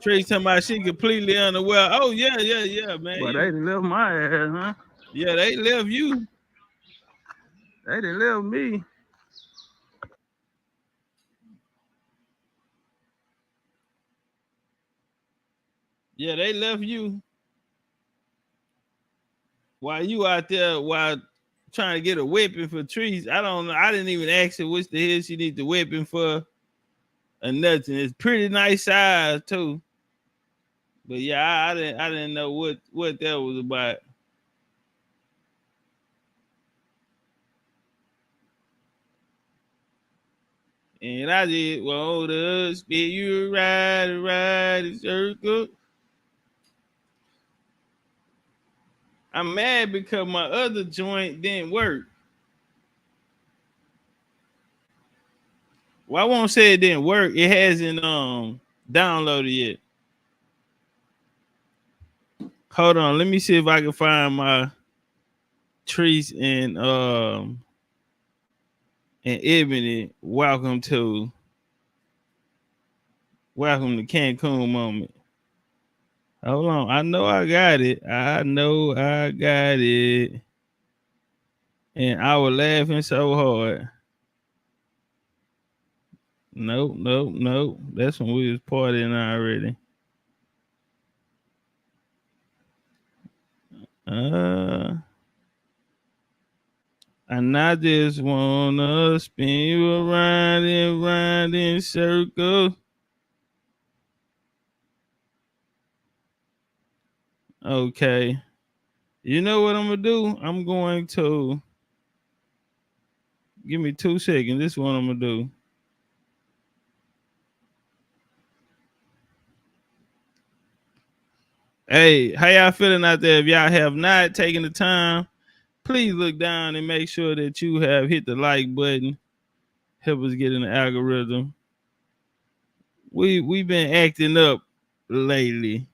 Trace talking about she completely unaware. Oh, yeah, man. Well, they done left my ass, huh? Yeah, they left you. They done left me. Yeah, they left you. While you out there, while trying to get a weapon for Trees, I don't know. I didn't even ask her what the hell she need the weapon for or nothing. It's pretty nice size too. But yeah, I didn't know what that was about. And I just want to spit you right in circle. I'm mad because my other joint didn't work. Well, I won't say it didn't work. It hasn't downloaded yet. Hold on, let me see if I can find my Trees and Ebony. Welcome to Cancun moment. Hold on, I know I got it. And I was laughing so hard. Nope. That's when we was partying already. And I just wanna spin you around and round in circles. Okay. You know what I'm gonna do? I'm going to give me 2 seconds. This is what I'm gonna do. Hey, how y'all feeling out there? If y'all have not taken the time, please look down and make sure that you have hit the like button. Help us get in the algorithm. We've been acting up lately,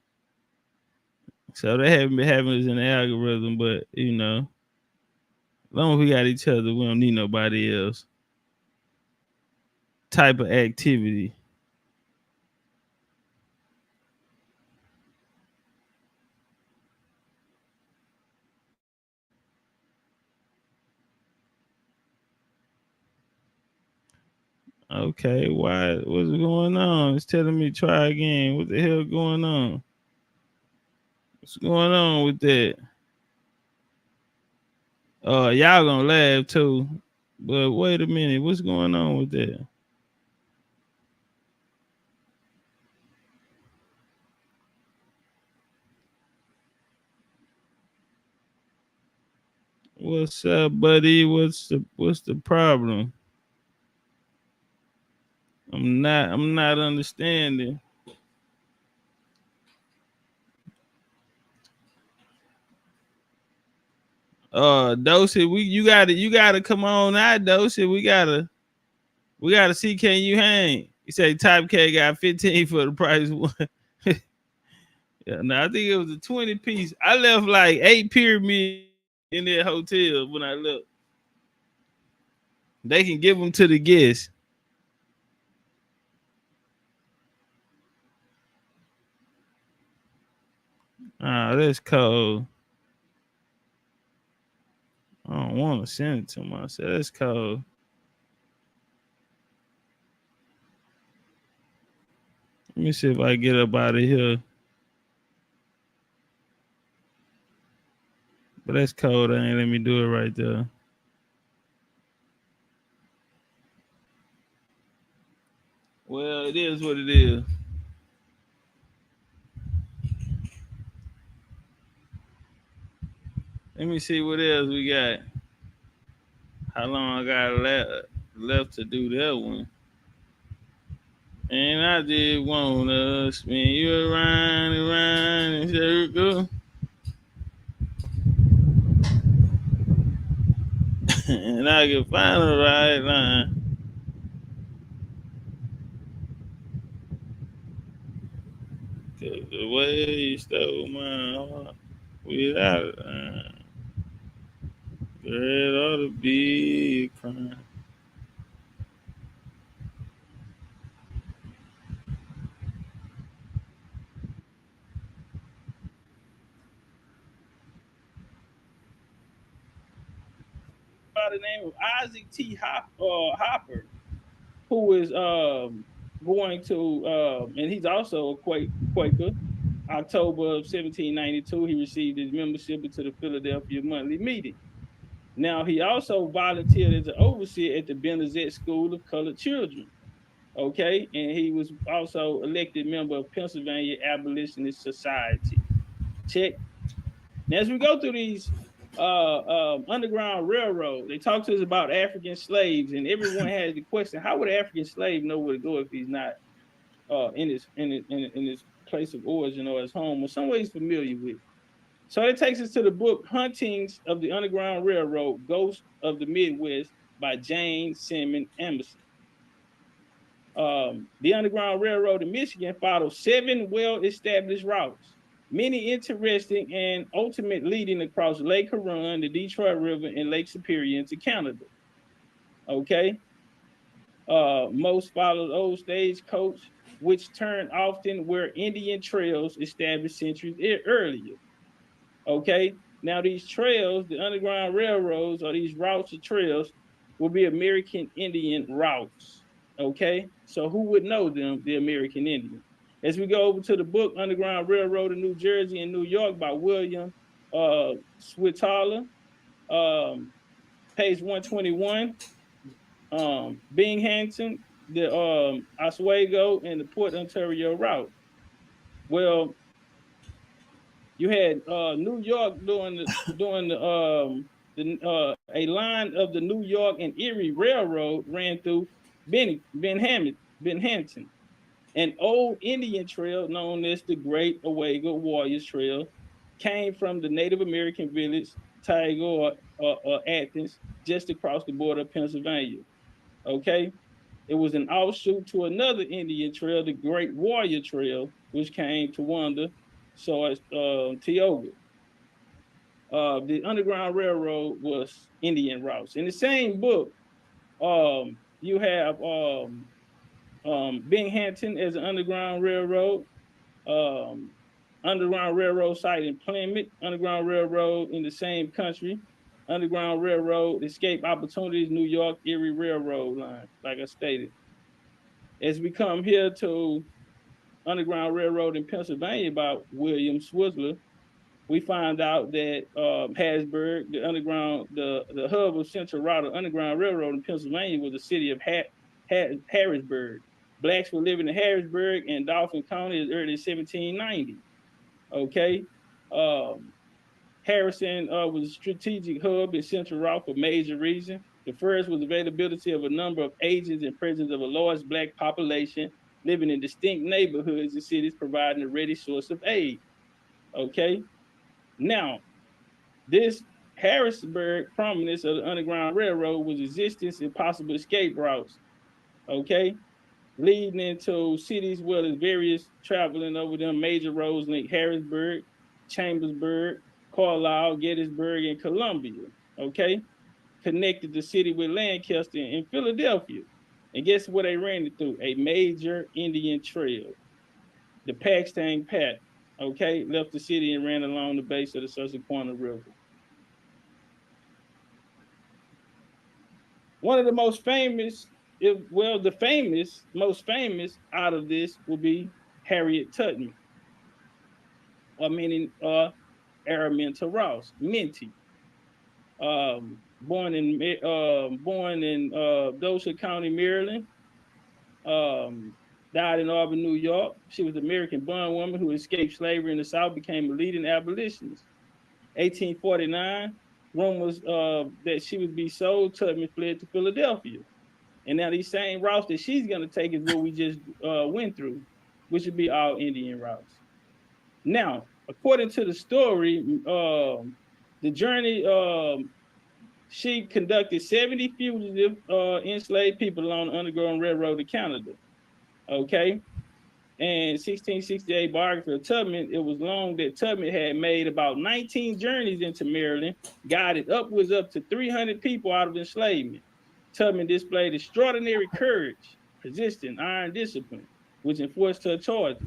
so they haven't been having us in the algorithm. But you know, as long as we got each other, we don't need nobody else. Type of activity. Okay, why? What's going on? It's telling me try again. What the hell going on? What's going on with that? Y'all gonna laugh too. But wait a minute, what's going on with that? What's up, buddy? What's the problem? I'm not understanding. Dosey, you gotta come on out, Dosey. We gotta see, can you hang? You say Type K got 15 for the price of one. Yeah, no, I think it was a 20 piece. I left like 8 pyramids in that hotel when I left. They can give them to the guests. That's cold. I don't want to send it to myself. That's cold. Let me see if I get up out of here. But that's cold. I ain't let me do it right there. Well, it is what it is. Let me see what else we got. How long I got left to do that one? And I did wanna spin you around and round in circle. And I can find the right line. Cause the way you stole my heart without it, it ought to be a crime. By the name of Isaac T. Hopper, who is going to, and he's also a Quaker. October of 1792, he received his membership into the Philadelphia Monthly Meeting. Now, he also volunteered as an overseer at the Benazet School of Colored Children. Okay, and he was also elected member of Pennsylvania Abolitionist Society. Check. Now, as we go through these Underground Railroad, they talk to us about African slaves, and everyone has the question: how would an African slave know where to go if he's not in his place of origin or his home or somewhere he's familiar with? So it takes us to the book Huntings of the Underground Railroad, Ghosts of the Midwest by Jane Simon Emerson. The Underground Railroad in Michigan followed 7 well-established routes, many interesting and ultimate leading across Lake Huron, the Detroit River, and Lake Superior into Canada. Okay. Most followed old stagecoach, which turned often where Indian trails established centuries earlier. Okay. Now these trails, the Underground Railroads, or these routes or trails, will be American Indian routes. Okay, so who would know them? The American Indian. As we go over to the book Underground Railroad in New Jersey and New York by William Switala, page 121, Binghamton, the Oswego, and the Port Ontario route. Well, you had New York doing a line of the New York and Erie Railroad ran through Binghamton, an old Indian trail known as the Great Owego Warriors Trail, came from the Native American village Tiger or Athens, just across the border of Pennsylvania. Okay, it was an offshoot to another Indian trail, the Great Warrior Trail, which came to Wanda, so as Tioga. The Underground Railroad was Indian routes. In the same book, you have Binghamton as an Underground Railroad, Underground Railroad site in Plymouth, Underground Railroad in the same country, Underground Railroad Escape Opportunities, New York Erie Railroad line, like I stated. As we come here to Underground Railroad in Pennsylvania by William Swizzler, we find out that Harrisburg, the hub of Central Route of Underground Railroad in Pennsylvania was the city of Harrisburg. Blacks were living in Harrisburg and Dauphin County as early as 1790. Okay. Harrison was a strategic hub in Central Route for major reasons. The first was availability of a number of agents and presence of a large Black population living in distinct neighborhoods and cities, providing a ready source of aid. Okay. Now, this Harrisburg prominence of the Underground Railroad was existence and possible escape routes. Okay. Leading into cities where there's various traveling over them major roads like Harrisburg, Chambersburg, Carlisle, Gettysburg, and Columbia. Okay. Connected the city with Lancaster and Philadelphia. And guess what they ran it through? A major Indian trail. The Paxton Path, okay, left the city and ran along the base of the Susquehanna River. One of the most famous, most famous out of this will be Harriet Tubman, or meaning Araminta Ross, Minty. Born in Dosha County, Maryland. Died in Auburn, New York. She was an American bondwoman who escaped slavery in the South, became a leading abolitionist. 1849, rumors that she would be sold, Tubman fled to Philadelphia. And now these same routes that she's going to take is what we just went through, which would be all Indian routes. Now, according to the story, the journey, she conducted 70 fugitive enslaved people along the Underground Railroad to Canada. Okay. And 1668 biography of Tubman, it was long that Tubman had made about 19 journeys into Maryland, guided upwards up to 300 people out of enslavement. Tubman displayed extraordinary courage, persistence, iron discipline, which enforced her charges.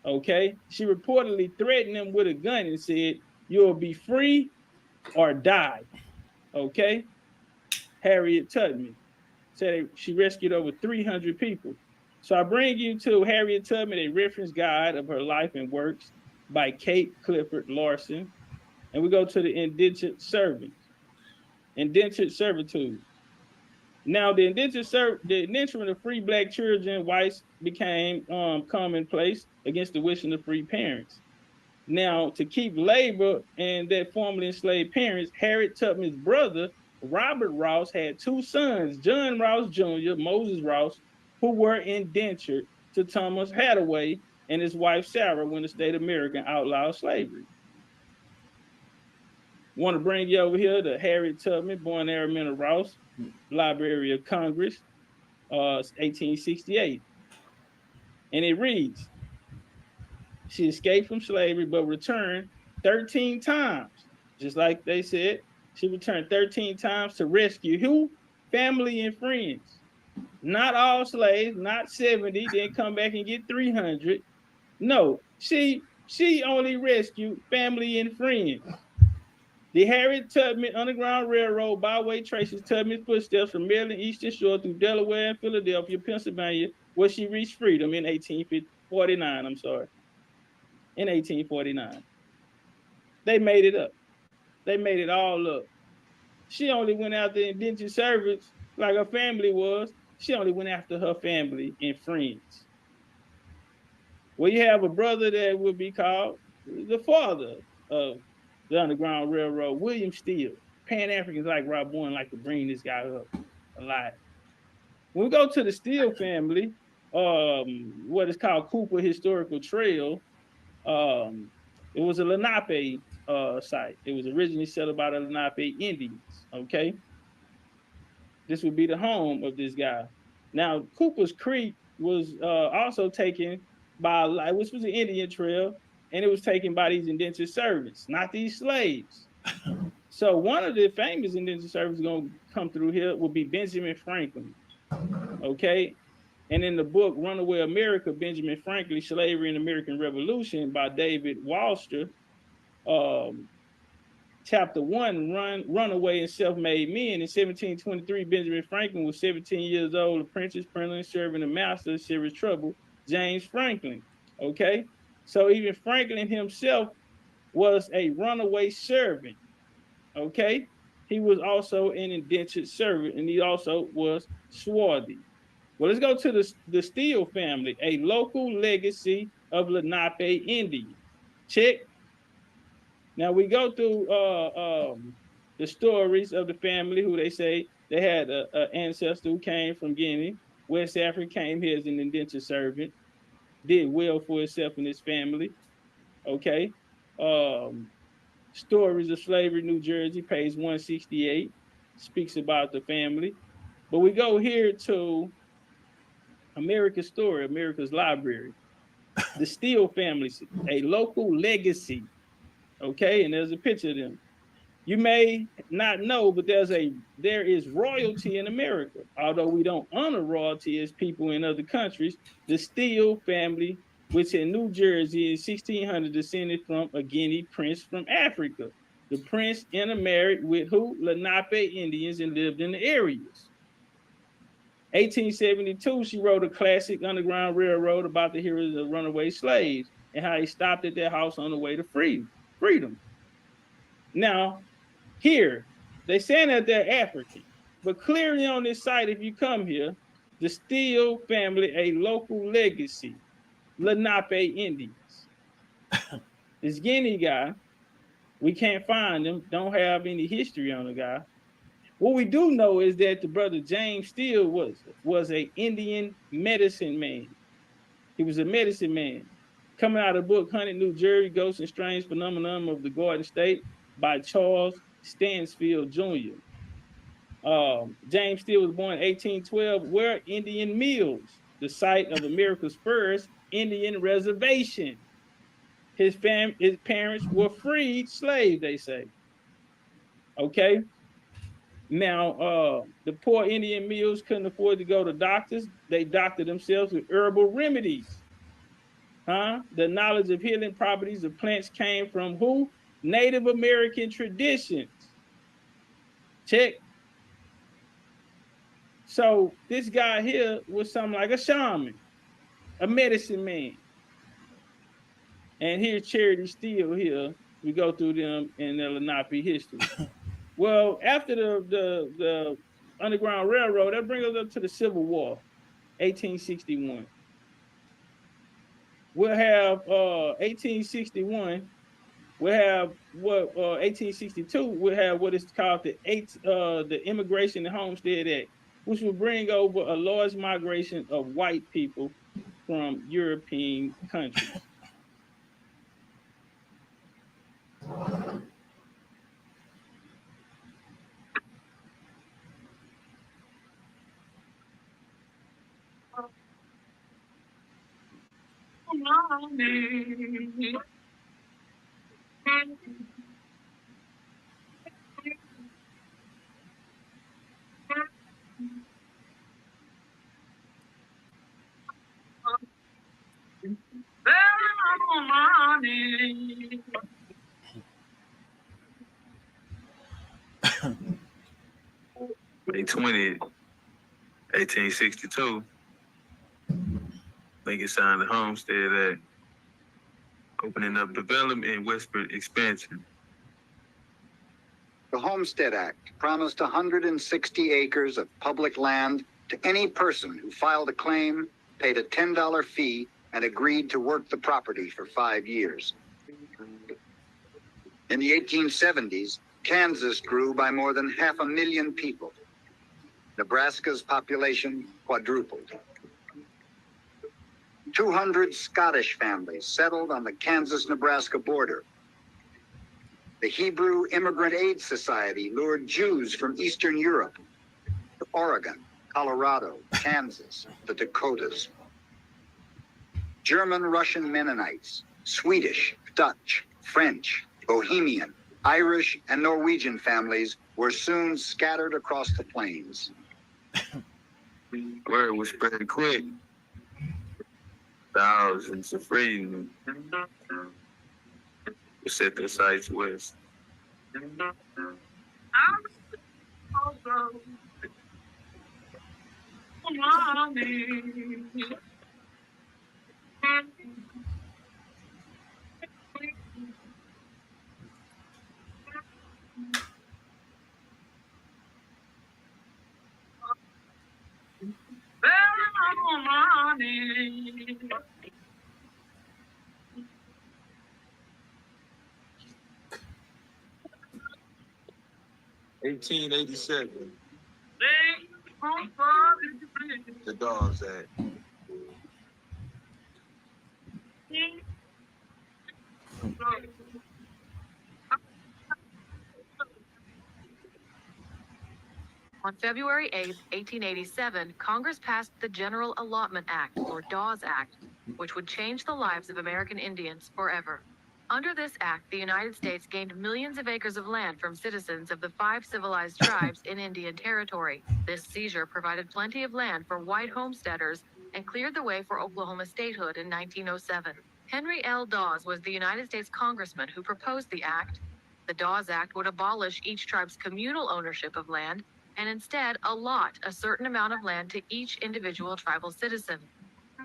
Okay. She reportedly threatened them with a gun and said, "You'll be free or die." Okay. Harriet Tubman said she rescued over 300 people. So I bring you to Harriet Tubman, a reference guide of her life and works by Kate Clifford Larson. And we go to the indentured servants, indentured servitude. Now, the indenturement of free Black children, whites, became commonplace against the wishing of free parents. Now, to keep labor and their formerly enslaved parents, Harriet Tubman's brother, Robert Ross, had two sons, John Ross Jr., Moses Ross, who were indentured to Thomas Hathaway and his wife Sarah when the state of Maryland outlawed slavery. Want to bring you over here to Harriet Tubman, born Araminta Ross, Library of Congress, 1868. And it reads, she escaped from slavery but returned 13 times. Just like they said, she returned 13 times to rescue who? Family and friends. Not all slaves, not 70, then come back and get 300. No, she only rescued family and friends. The Harriet Tubman Underground Railroad byway traces Tubman's footsteps from Maryland Eastern Shore through Delaware and Philadelphia, Pennsylvania, where she reached freedom in 1849. I'm sorry. In 1849. They made it up. They made it all up. She only went after indentured servants like her family was. She only went after her family and friends. Well, you have a brother that would be called the father of the Underground Railroad, William Steele. Pan-Africans like Rob Bowen like to bring this guy up a lot. When we go to the Steele family, what is called Cooper Historical Trail, it was a Lenape site. It was originally settled by the Lenape Indians, okay? This would be the home of this guy. Now, Cooper's Creek was also taken by, which was an Indian trail, and it was taken by these indentured servants, not these slaves. So one of the famous indentured servants going to come through here would be Benjamin Franklin, okay? And in the book, Runaway America, Benjamin Franklin, Slavery and American Revolution by David Walster, Chapter 1, Runaway and Self-Made Men. In 1723, Benjamin Franklin was 17 years old, apprentice, printer, serving a master, serious trouble, James Franklin, okay? So even Franklin himself was a runaway servant, okay? He was also an indentured servant, and he also was swarthy. Well, let's go to the Steele family, a local legacy of Lenape Indians. Check. Now we go through the stories of the family who they say they had an ancestor who came from Guinea. West Africa, came here as an indentured servant, did well for himself and his family. Okay. Stories of Slavery, New Jersey, page 168, speaks about the family. But we go here to America's Story, America's Library. The Steele family, a local legacy. Okay, and there's a picture of them. You may not know, but there is royalty in America. Although we don't honor royalty as people in other countries, the Steele family, which in New Jersey in 1600 descended from a Guinea prince from Africa. The prince intermarried with who? Lenape Indians and lived in the areas. 1872, she wrote a classic Underground Railroad about the heroes of runaway slaves and how he stopped at their house on the way to freedom. Now, here, they saying that they're African, but clearly on this site, if you come here, the Steele family, a local legacy, Lenape Indians. This Guinea guy, we can't find him, don't have any history on the guy. What we do know is that the brother James Steele was an Indian medicine man. He was a medicine man. Coming out of the book, Hunted New Jersey, Ghosts and Strange Phenomenon of the Garden State by Charles Stansfield Jr. James Steele was born in 1812. Where Indian Mills, the site of America's first Indian reservation. His parents were freed slaves, they say. Okay. Now, the poor Indian Mills couldn't afford to go to doctors. They doctored themselves with herbal remedies. The knowledge of healing properties of plants came from who? Native American traditions. Check. So this guy here was something like a shaman, a medicine man. And here's Charity Steele here. We go through them in the Lenape history. Well, after the Underground Railroad, that brings us up to the Civil War, 1861. We'll have 1861. We'll have 1862. We'll have what is called the Immigration and Homestead Act, which will bring over a large migration of white people from European countries. 20, 1862, Lincoln signed the Homestead Act, opening up development and westward expansion. The Homestead Act promised 160 acres of public land to any person who filed a claim, paid a $10 fee, and agreed to work the property for 5 years. In the 1870s, Kansas grew by more than 500,000 people. Nebraska's population quadrupled. 200 Scottish families settled on the Kansas-Nebraska border. The Hebrew Immigrant Aid Society lured Jews from Eastern Europe to Oregon, Colorado, Kansas, the Dakotas. German, Russian Mennonites, Swedish, Dutch, French, Bohemian, Irish, and Norwegian families were soon scattered across the plains. Word was spread quick. Thousands of freedmen set their sights west. $1887. The Dawes Act. On February 8, 1887, Congress passed the General Allotment Act, or Dawes Act, which would change the lives of American Indians forever. Under this act, the United States gained millions of acres of land from citizens of the 5 civilized tribes in Indian Territory. This seizure provided plenty of land for white homesteaders and cleared the way for Oklahoma statehood in 1907. Henry L. Dawes was the United States congressman who proposed the act. The Dawes Act would abolish each tribe's communal ownership of land and instead allot a certain amount of land to each individual tribal citizen.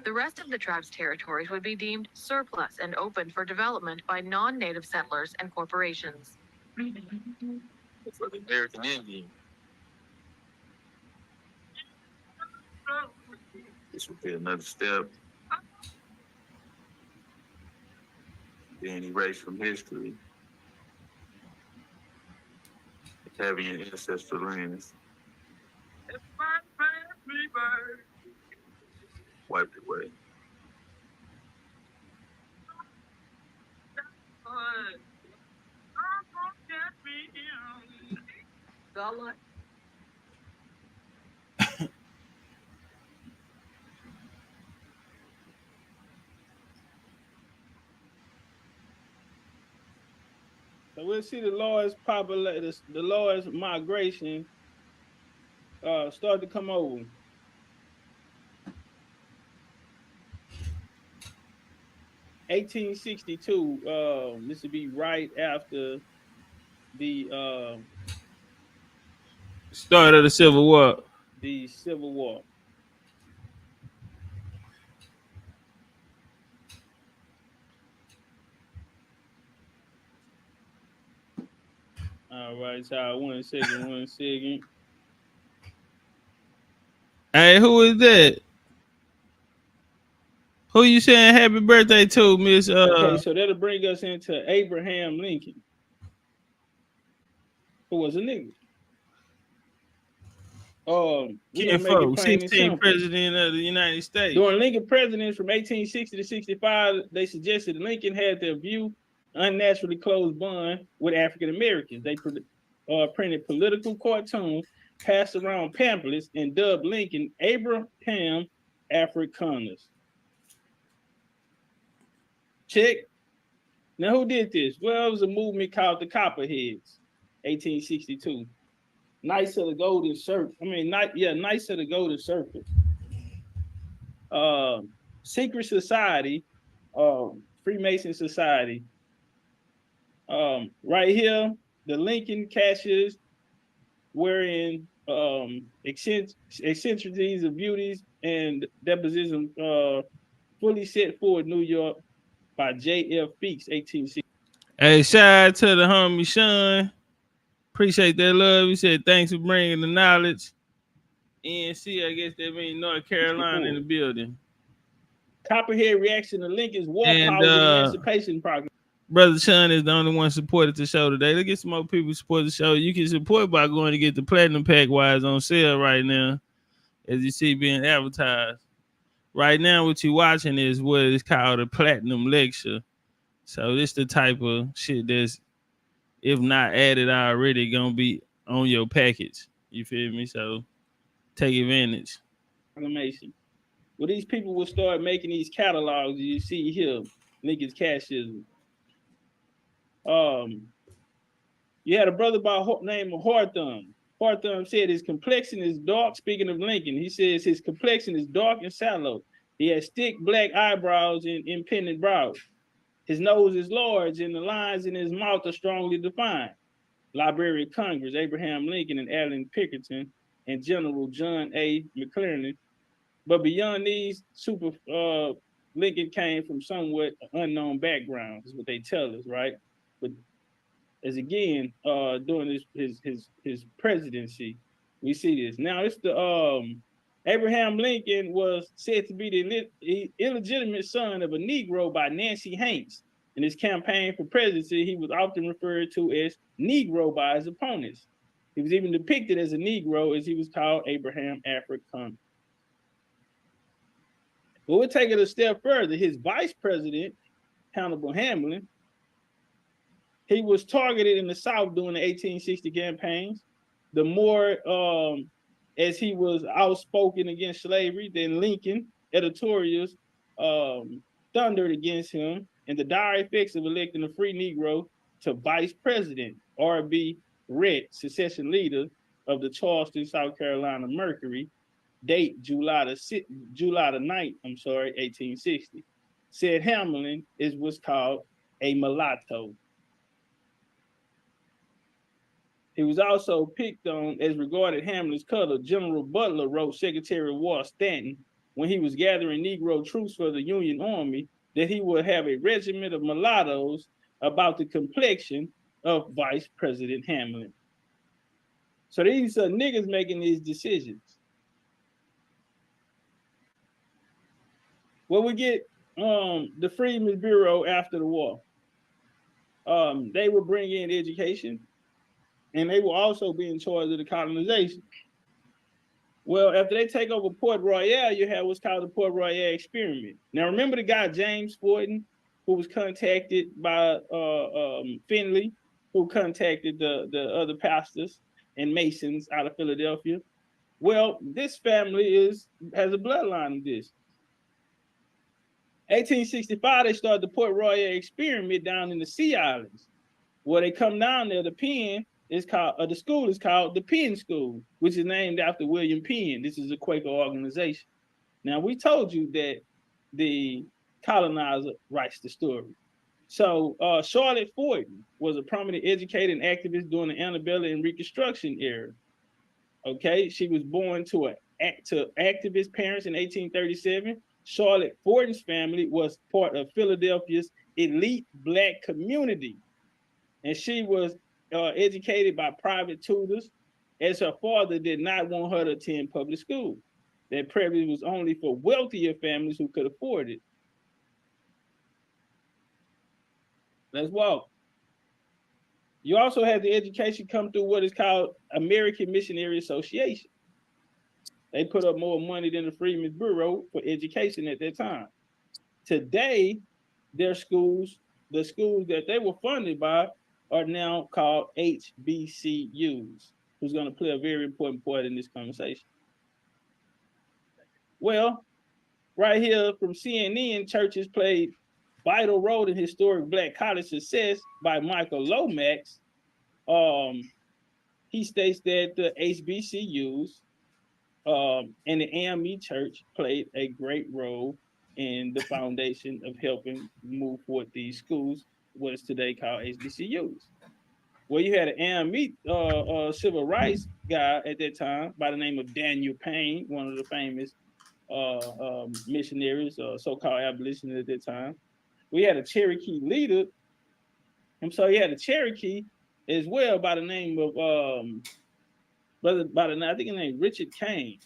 The rest of the tribe's territories would be deemed surplus and open for development by non-native settlers and corporations. For the American Indian, this would be another step being erased from history, having an ancestral lands wiped away. So we'll see the largest the largest migration start to come over. (1862). This would be right after the start of the Civil War. The Civil War. All right, so 1 second, 1 second. Hey, who is that? Who you saying happy birthday to, Miss? Okay, so that'll bring us into Abraham Lincoln, who was a nigga. We gonna make it plain and 16th president of the United States. During Lincoln presidency from 1860 to 65, they suggested Lincoln had their view unnaturally close bond with African Americans. They printed political cartoons, passed around pamphlets, and dubbed Lincoln Abraham Africanus. Check. Now, who did this? Well, it was a movement called the Copperheads, 1862. Knights of the Golden Circle. Knights of the Golden Circle. Secret Society, Freemason Society. Right here, the Lincoln cashes wearing eccentricities of beauties and deposition fully set forward New York by J.F. Feeks, 1860. Hey, shout out to the homie Sean. Appreciate that love. He said thanks for bringing the knowledge. NC, I guess that means North Carolina in the building. Copperhead reaction to Lincoln's war And, powers and emancipation proclamation. Brother Sean is the only one supported the show today. Let's get some more people support the show. You can support by going to get the Platinum Pack Wise on sale right now, as you see being advertised. Right now, what you're watching is what is called a Platinum Lecture. So this the type of shit that's, if not added already, gonna be on your package. You feel me? So take advantage. Proclamation. Well, these people will start making these catalogs you see here, Lincoln's Cashism. You had a brother by name of Hawthorne. Hawthorne said his complexion is dark. Speaking of Lincoln, he says his complexion is dark and sallow. He has thick black eyebrows and impending brows. His nose is large and the lines in his mouth are strongly defined. Library of Congress, Abraham Lincoln and Allen Pinkerton and General John A. McClernand. But beyond these, Lincoln came from somewhat unknown background, is what they tell us, right? But as again, during his presidency, we see this. Now it's the Abraham Lincoln was said to be the illegitimate son of a Negro by Nancy Hanks. In his campaign for presidency, he was often referred to as Negro by his opponents. He was even depicted as a Negro, as he was called Abraham African. But we'll take it a step further. His vice president, Hannibal Hamlin, he was targeted in the South during the 1860 campaigns. The more as he was outspoken against slavery, then Lincoln editorials thundered against him, and the dire effects of electing a free Negro to vice president, R.B. Rhett, secession leader of the Charleston, South Carolina Mercury, date July the 9th, 1860, said Hamlin is what's called a mulatto. He was also picked on as regarded Hamlin's color. General Butler wrote Secretary of War Stanton when he was gathering Negro troops for the Union Army that he would have a regiment of mulattoes about the complexion of Vice President Hamlin. So these are niggas making these decisions. Well, we get the Freedmen's Bureau after the war. They will bring in education, and they will also be in charge of the colonization. Well, after they take over Port Royal, you have what's called the Port Royal experiment. Now, remember the guy, James Fortin, who was contacted by Finley, who contacted the other pastors and Masons out of Philadelphia? Well, this family has a bloodline of this. 1865, they started the Port Royal experiment down in the Sea Islands. Where they come down there, the pen is called, the school is called the Penn School, which is named after William Penn. This is a Quaker organization. Now, we told you that the colonizer writes the story. So Charlotte Fortin was a prominent educator and activist during the antebellum and Reconstruction era. Okay, she was born to activist parents in 1837. Charlotte Fortin's family was part of Philadelphia's elite Black community, and she was educated by private tutors, as her father did not want her to attend public school. That privilege was only for wealthier families who could afford it. Let's walk. You also have the education come through what is called American Missionary Association. They put up more money than the Freedmen's Bureau for education at that time. Today, their schools, the schools that they were funded by, are now called HBCUs, who's going to play a very important part in this conversation. Well, right here from CNN, churches played vital role in historic Black college success by Michael Lomax. He states that the HBCUs and the AME Church played a great role in the foundation of helping move forward these schools, what is today called HBCUs. Well, you had an Amite civil rights guy at that time by the name of Daniel Payne, one of the famous missionaries, so-called abolitionists at that time. We had a Cherokee leader. And so he had a Cherokee as well by the name of I think his name Richard Kane.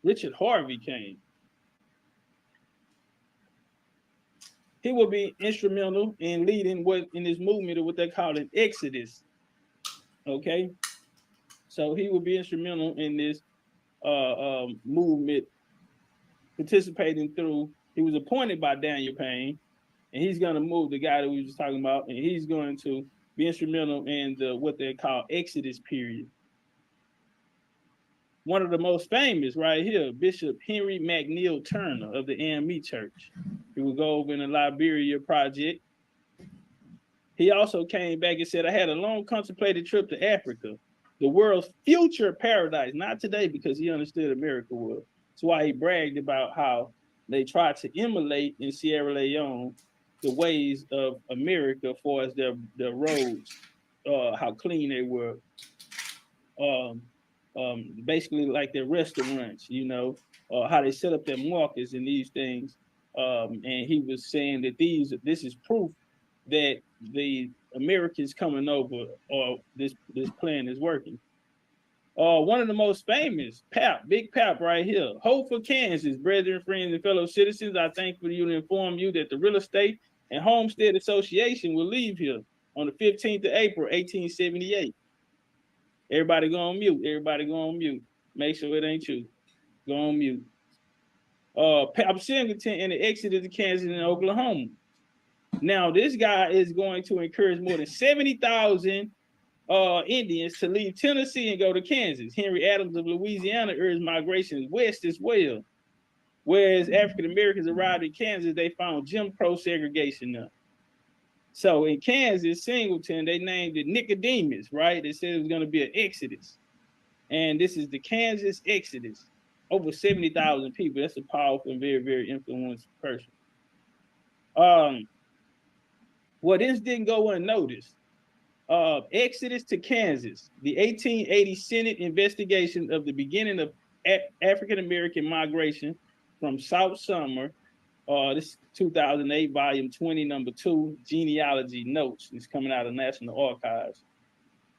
Richard Harvey Kane. He will be instrumental in leading in this movement of what they call an exodus. Okay, so he will be instrumental in this movement, participating through. He was appointed by Daniel Payne, and he's going to move the guy that we were just talking about, and he's going to be instrumental in what they call exodus period. One of the most famous right here, Bishop Henry McNeil Turner of the AME Church. He would go over in the Liberia project. He also came back and said, I had a long contemplated trip to Africa, the world's future paradise, not today, because he understood America was. That's why he bragged about how they tried to emulate in Sierra Leone the ways of America as far as their roads, how clean they were. Basically like their restaurants, how they set up their markets and these things. And he was saying that this is proof that the Americans coming over or this plan is working. One of the most famous, Big Pap right here, Hope for Kansas, brethren, friends, and fellow citizens, I thankfully to inform you that the Real Estate and Homestead Association will leave here on the 15th of April, 1878. Everybody go on mute. Everybody go on mute. Make sure it ain't you. Go on mute. Pap Singleton and the exodus to Kansas and Oklahoma. Now, this guy is going to encourage more than 70,000 Indians to leave Tennessee and go to Kansas. Henry Adams of Louisiana urged migration west as well. Whereas African Americans arrived in Kansas, they found Jim Crow segregation now. So in Kansas, Singleton, they named it Nicodemus, right? They said it was going to be an exodus. And this is the Kansas Exodus. Over 70,000 people. That's a powerful and very, very influential person. Well, this didn't go unnoticed. Exodus to Kansas, the 1880 Senate investigation of the beginning of African-American migration from South Summer. This 2008, volume 20, number 2, genealogy notes. It's coming out of National Archives.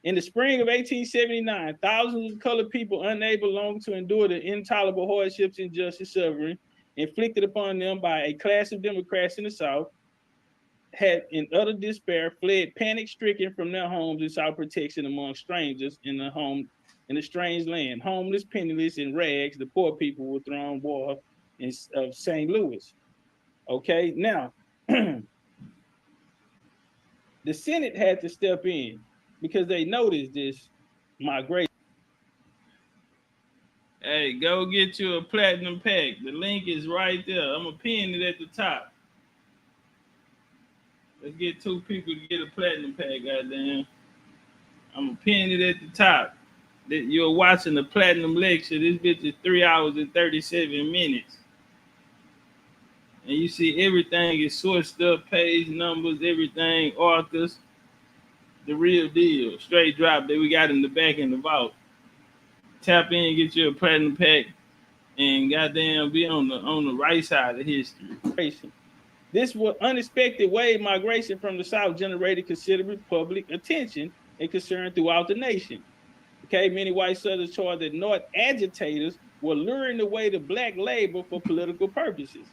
In the spring of 1879, thousands of colored people unable long to endure the intolerable hardships and injustice suffering inflicted upon them by a class of Democrats in the South had in utter despair fled panic-stricken from their homes and sought protection among strangers in a strange land. Homeless, penniless, in rags, the poor people were thrown wharf of St. Louis. Okay, now the Senate had to step in because they noticed this migration. Hey, go get you a platinum pack. The link is right there. I'm gonna pin it at the top. Let's get 2 people to get a platinum pack, goddamn. I'm gonna pin it at the top. That you're watching the platinum lecture. This bitch is 3 hours and 37 minutes. And you see everything is sourced up, page numbers, everything, authors, the real deal, straight drop that we got in the back in the vault. Tap in, get you a platinum pack, and goddamn be on the right side of history. This unexpected wave migration from the South generated considerable public attention and concern throughout the nation. Okay, many white Southerners charged that North agitators were luring away the black labor for political purposes.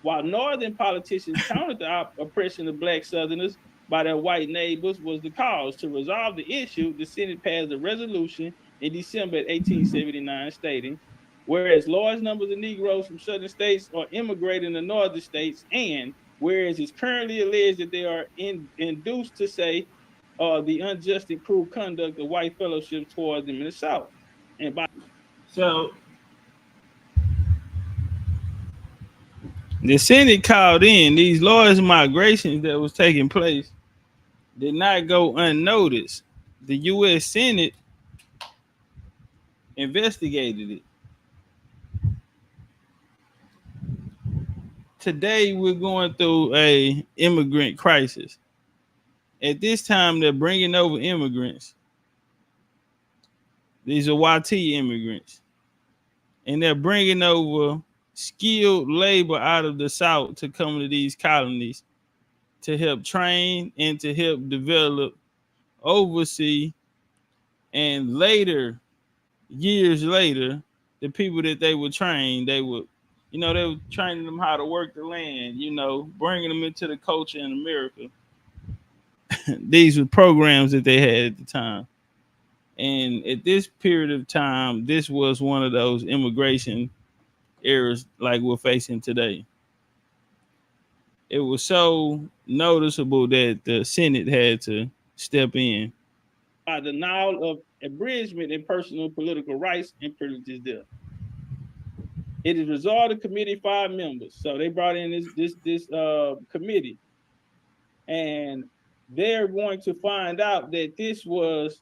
While Northern politicians countered the oppression of black Southerners by their white neighbors was the cause. To resolve the issue, the Senate passed a resolution in December 1879 stating, whereas large numbers of Negroes from southern states are immigrating to northern states, and whereas it's currently alleged that they are induced to say the unjust and cruel conduct of white fellowship towards them in the South. And so the Senate called in these large migrations that was taking place did not go unnoticed. The U.S. Senate investigated it. Today we're going through a immigrant crisis, at this time they're bringing over immigrants. These are YT immigrants, and they're bringing over skilled labor out of the South to come to these colonies to help train and to help develop, oversee, and later, years later, the people that they would train, they were training them how to work the land, bringing them into the culture in America. These were programs that they had at the time. And at this period of time, this was one of those immigration eras like we're facing today. It was so noticeable that the Senate had to step in. By the denial of abridgment in personal political rights and privileges there. It is resolved to committee 5 members. So they brought in this committee. And they're going to find out that this was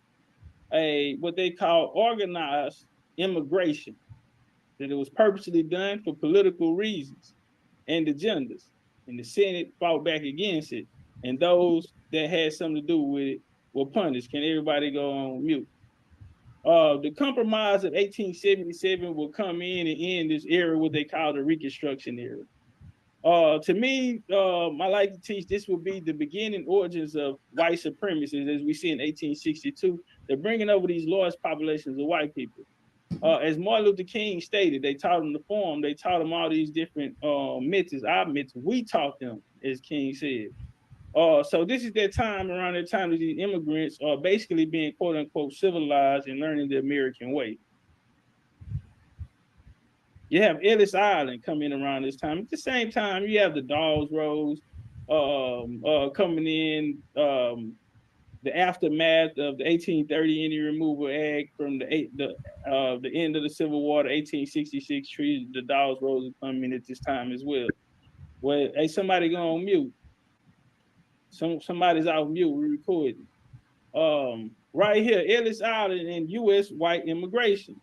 what they call organized immigration, that it was purposely done for political reasons and agendas. And the Senate fought back against it. And those that had something to do with it were punished. Can everybody go on mute? The Compromise of 1877 will come in and end this era, what they call the Reconstruction era. To me, I like to teach this will be the beginning origins of white supremacy, as we see in 1862. They're bringing over these large populations of white people. As Martin Luther King stated, they taught them the form. They taught them all these different myths, our myths. We taught them, as King said. So this is that time, around that time, that these immigrants are basically being quote unquote civilized and learning the American way. You have Ellis Island coming around this time. At the same time, you have the Dawes Roads coming in, the aftermath of the 1830 Indian Removal Act from the end of the Civil War, the 1866 treaty. The Dawes Roads are coming at this time as well. Well, hey, somebody go on mute. Somebody's out mute. We're recording. Right here, Ellis Island and U.S. white immigration.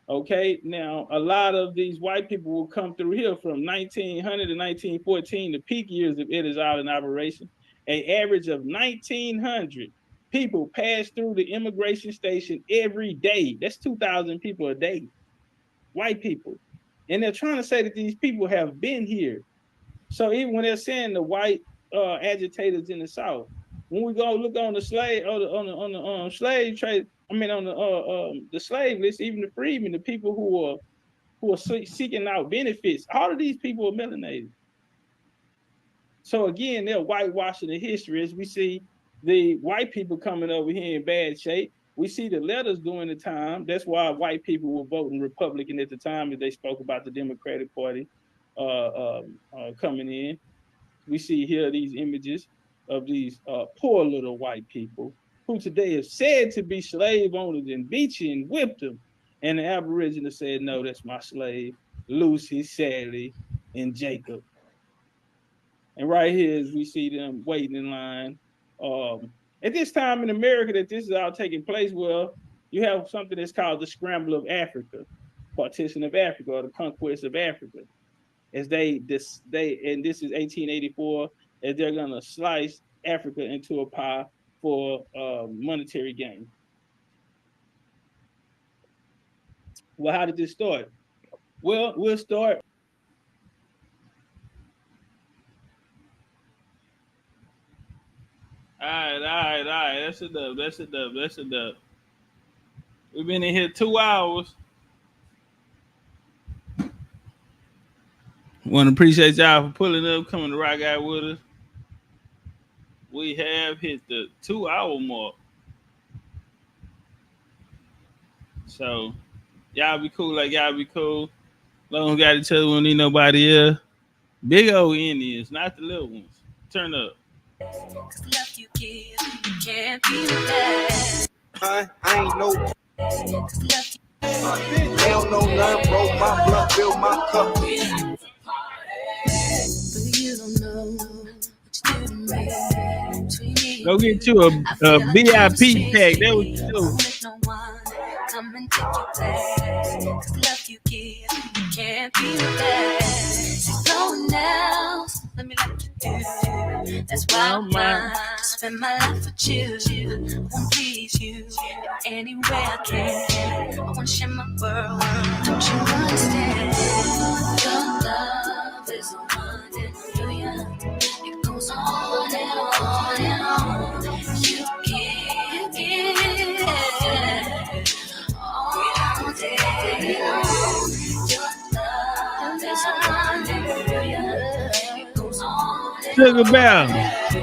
Okay, now a lot of these white people will come through here from 1900 to 1914, the peak years of Ellis Island operation. An average of 1,900 people pass through the immigration station every day. That's 2,000 people a day, white people. And they're trying to say that these people have been here. So even when they're saying the white agitators in the South, when we go look on the slave on the slave trade, on the slave list, even the freedmen, the people who are seeking out benefits, all of these people are melanated. So again, they're whitewashing the history. As we see the white people coming over here in bad shape, we see the letters during the time. That's why white people were voting Republican at the time, as they spoke about the Democratic Party coming in. We see here these images of these poor little white people who today are said to be slave owners and beat you and whipped them. And the Aboriginal said, no, that's my slave, Lucy, Sally, and Jacob. And right here, as we see them waiting in line. At this time in America that this is all taking place, well, you have something that's called the Scramble of Africa, partition of Africa, or the conquest of Africa. As and this is 1884, as they're gonna slice Africa into a pie for monetary gain. Well, how did this start? Well, we'll start. All right. That's a dub. We've been in here 2 hours. Want to appreciate y'all for pulling up, coming to rock out with us. We have hit the 2 hour mark. So y'all be cool like y'all be cool. Long as we got each other, we don't need nobody else. Big old Indians, not the little ones. Turn up. I ain't no. They don't know nothing, bro. My blood fill my cup. Go get you a VIP pack. That was you. Come and take you back. 'Cause love you give, can't be back. Go now, let me let you do. That's why I'm mine. spend my life with you. I wanna please you in any way I can. I wanna share my world. Don't you understand? Your love is a one in a million. It goes on and on and on. You give all day long. Your love is a one in a million. It goes on and Sugar Bear.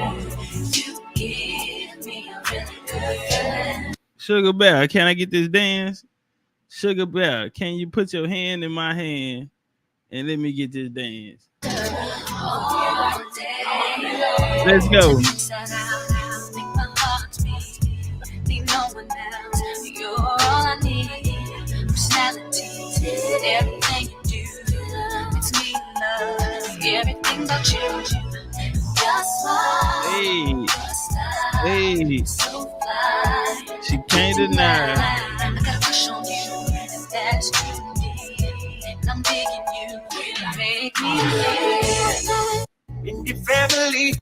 Sugar Bear, can I get this dance? Sugar Bear, can you put your hand in my hand and let me get this dance? Let's go. You're all I need. Personality, everything you do makes me love everything about you. Hey, hey, she can't deny. I gotta push on you, and that's true to me. And I'm digging you, you make me feel in your family.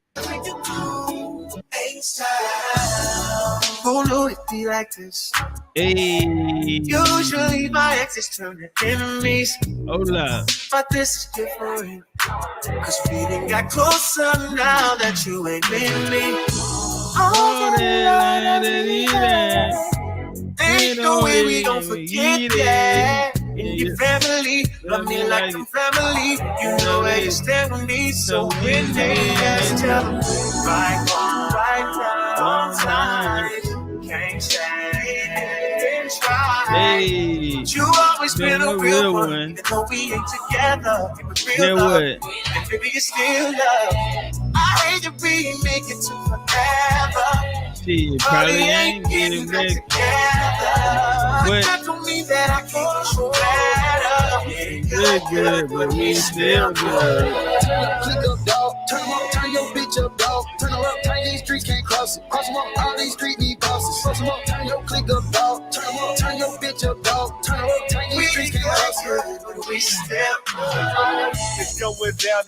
Who knew it'd be like this? Hey, usually my exes turn to enemies. Hola. But this is different, cause we done got closer now that you ain't with me. Ain't no way we gon' forget that. In your family, love me like I'm family. You know where you stand with me, so when they ask, tell them right now, time. Can't change, try. Hey, but you always been a real one. Even though we ain't together, it real love. And baby, you still love. I hate to remake it to forever. She probably ain't getting back together. but that don't mean that I can't show better. we're good, but we still good. Click up, dog. Turn them up, turn your bitch up, dog. Turn them up, turn these streets can't cross it. Cross them up, all these streets need bosses. Cross them up, turn your click up, dog. Turn them up, turn your bitch up, dog. Turn them up, turn these streets can't cross it. We still good. It's going down.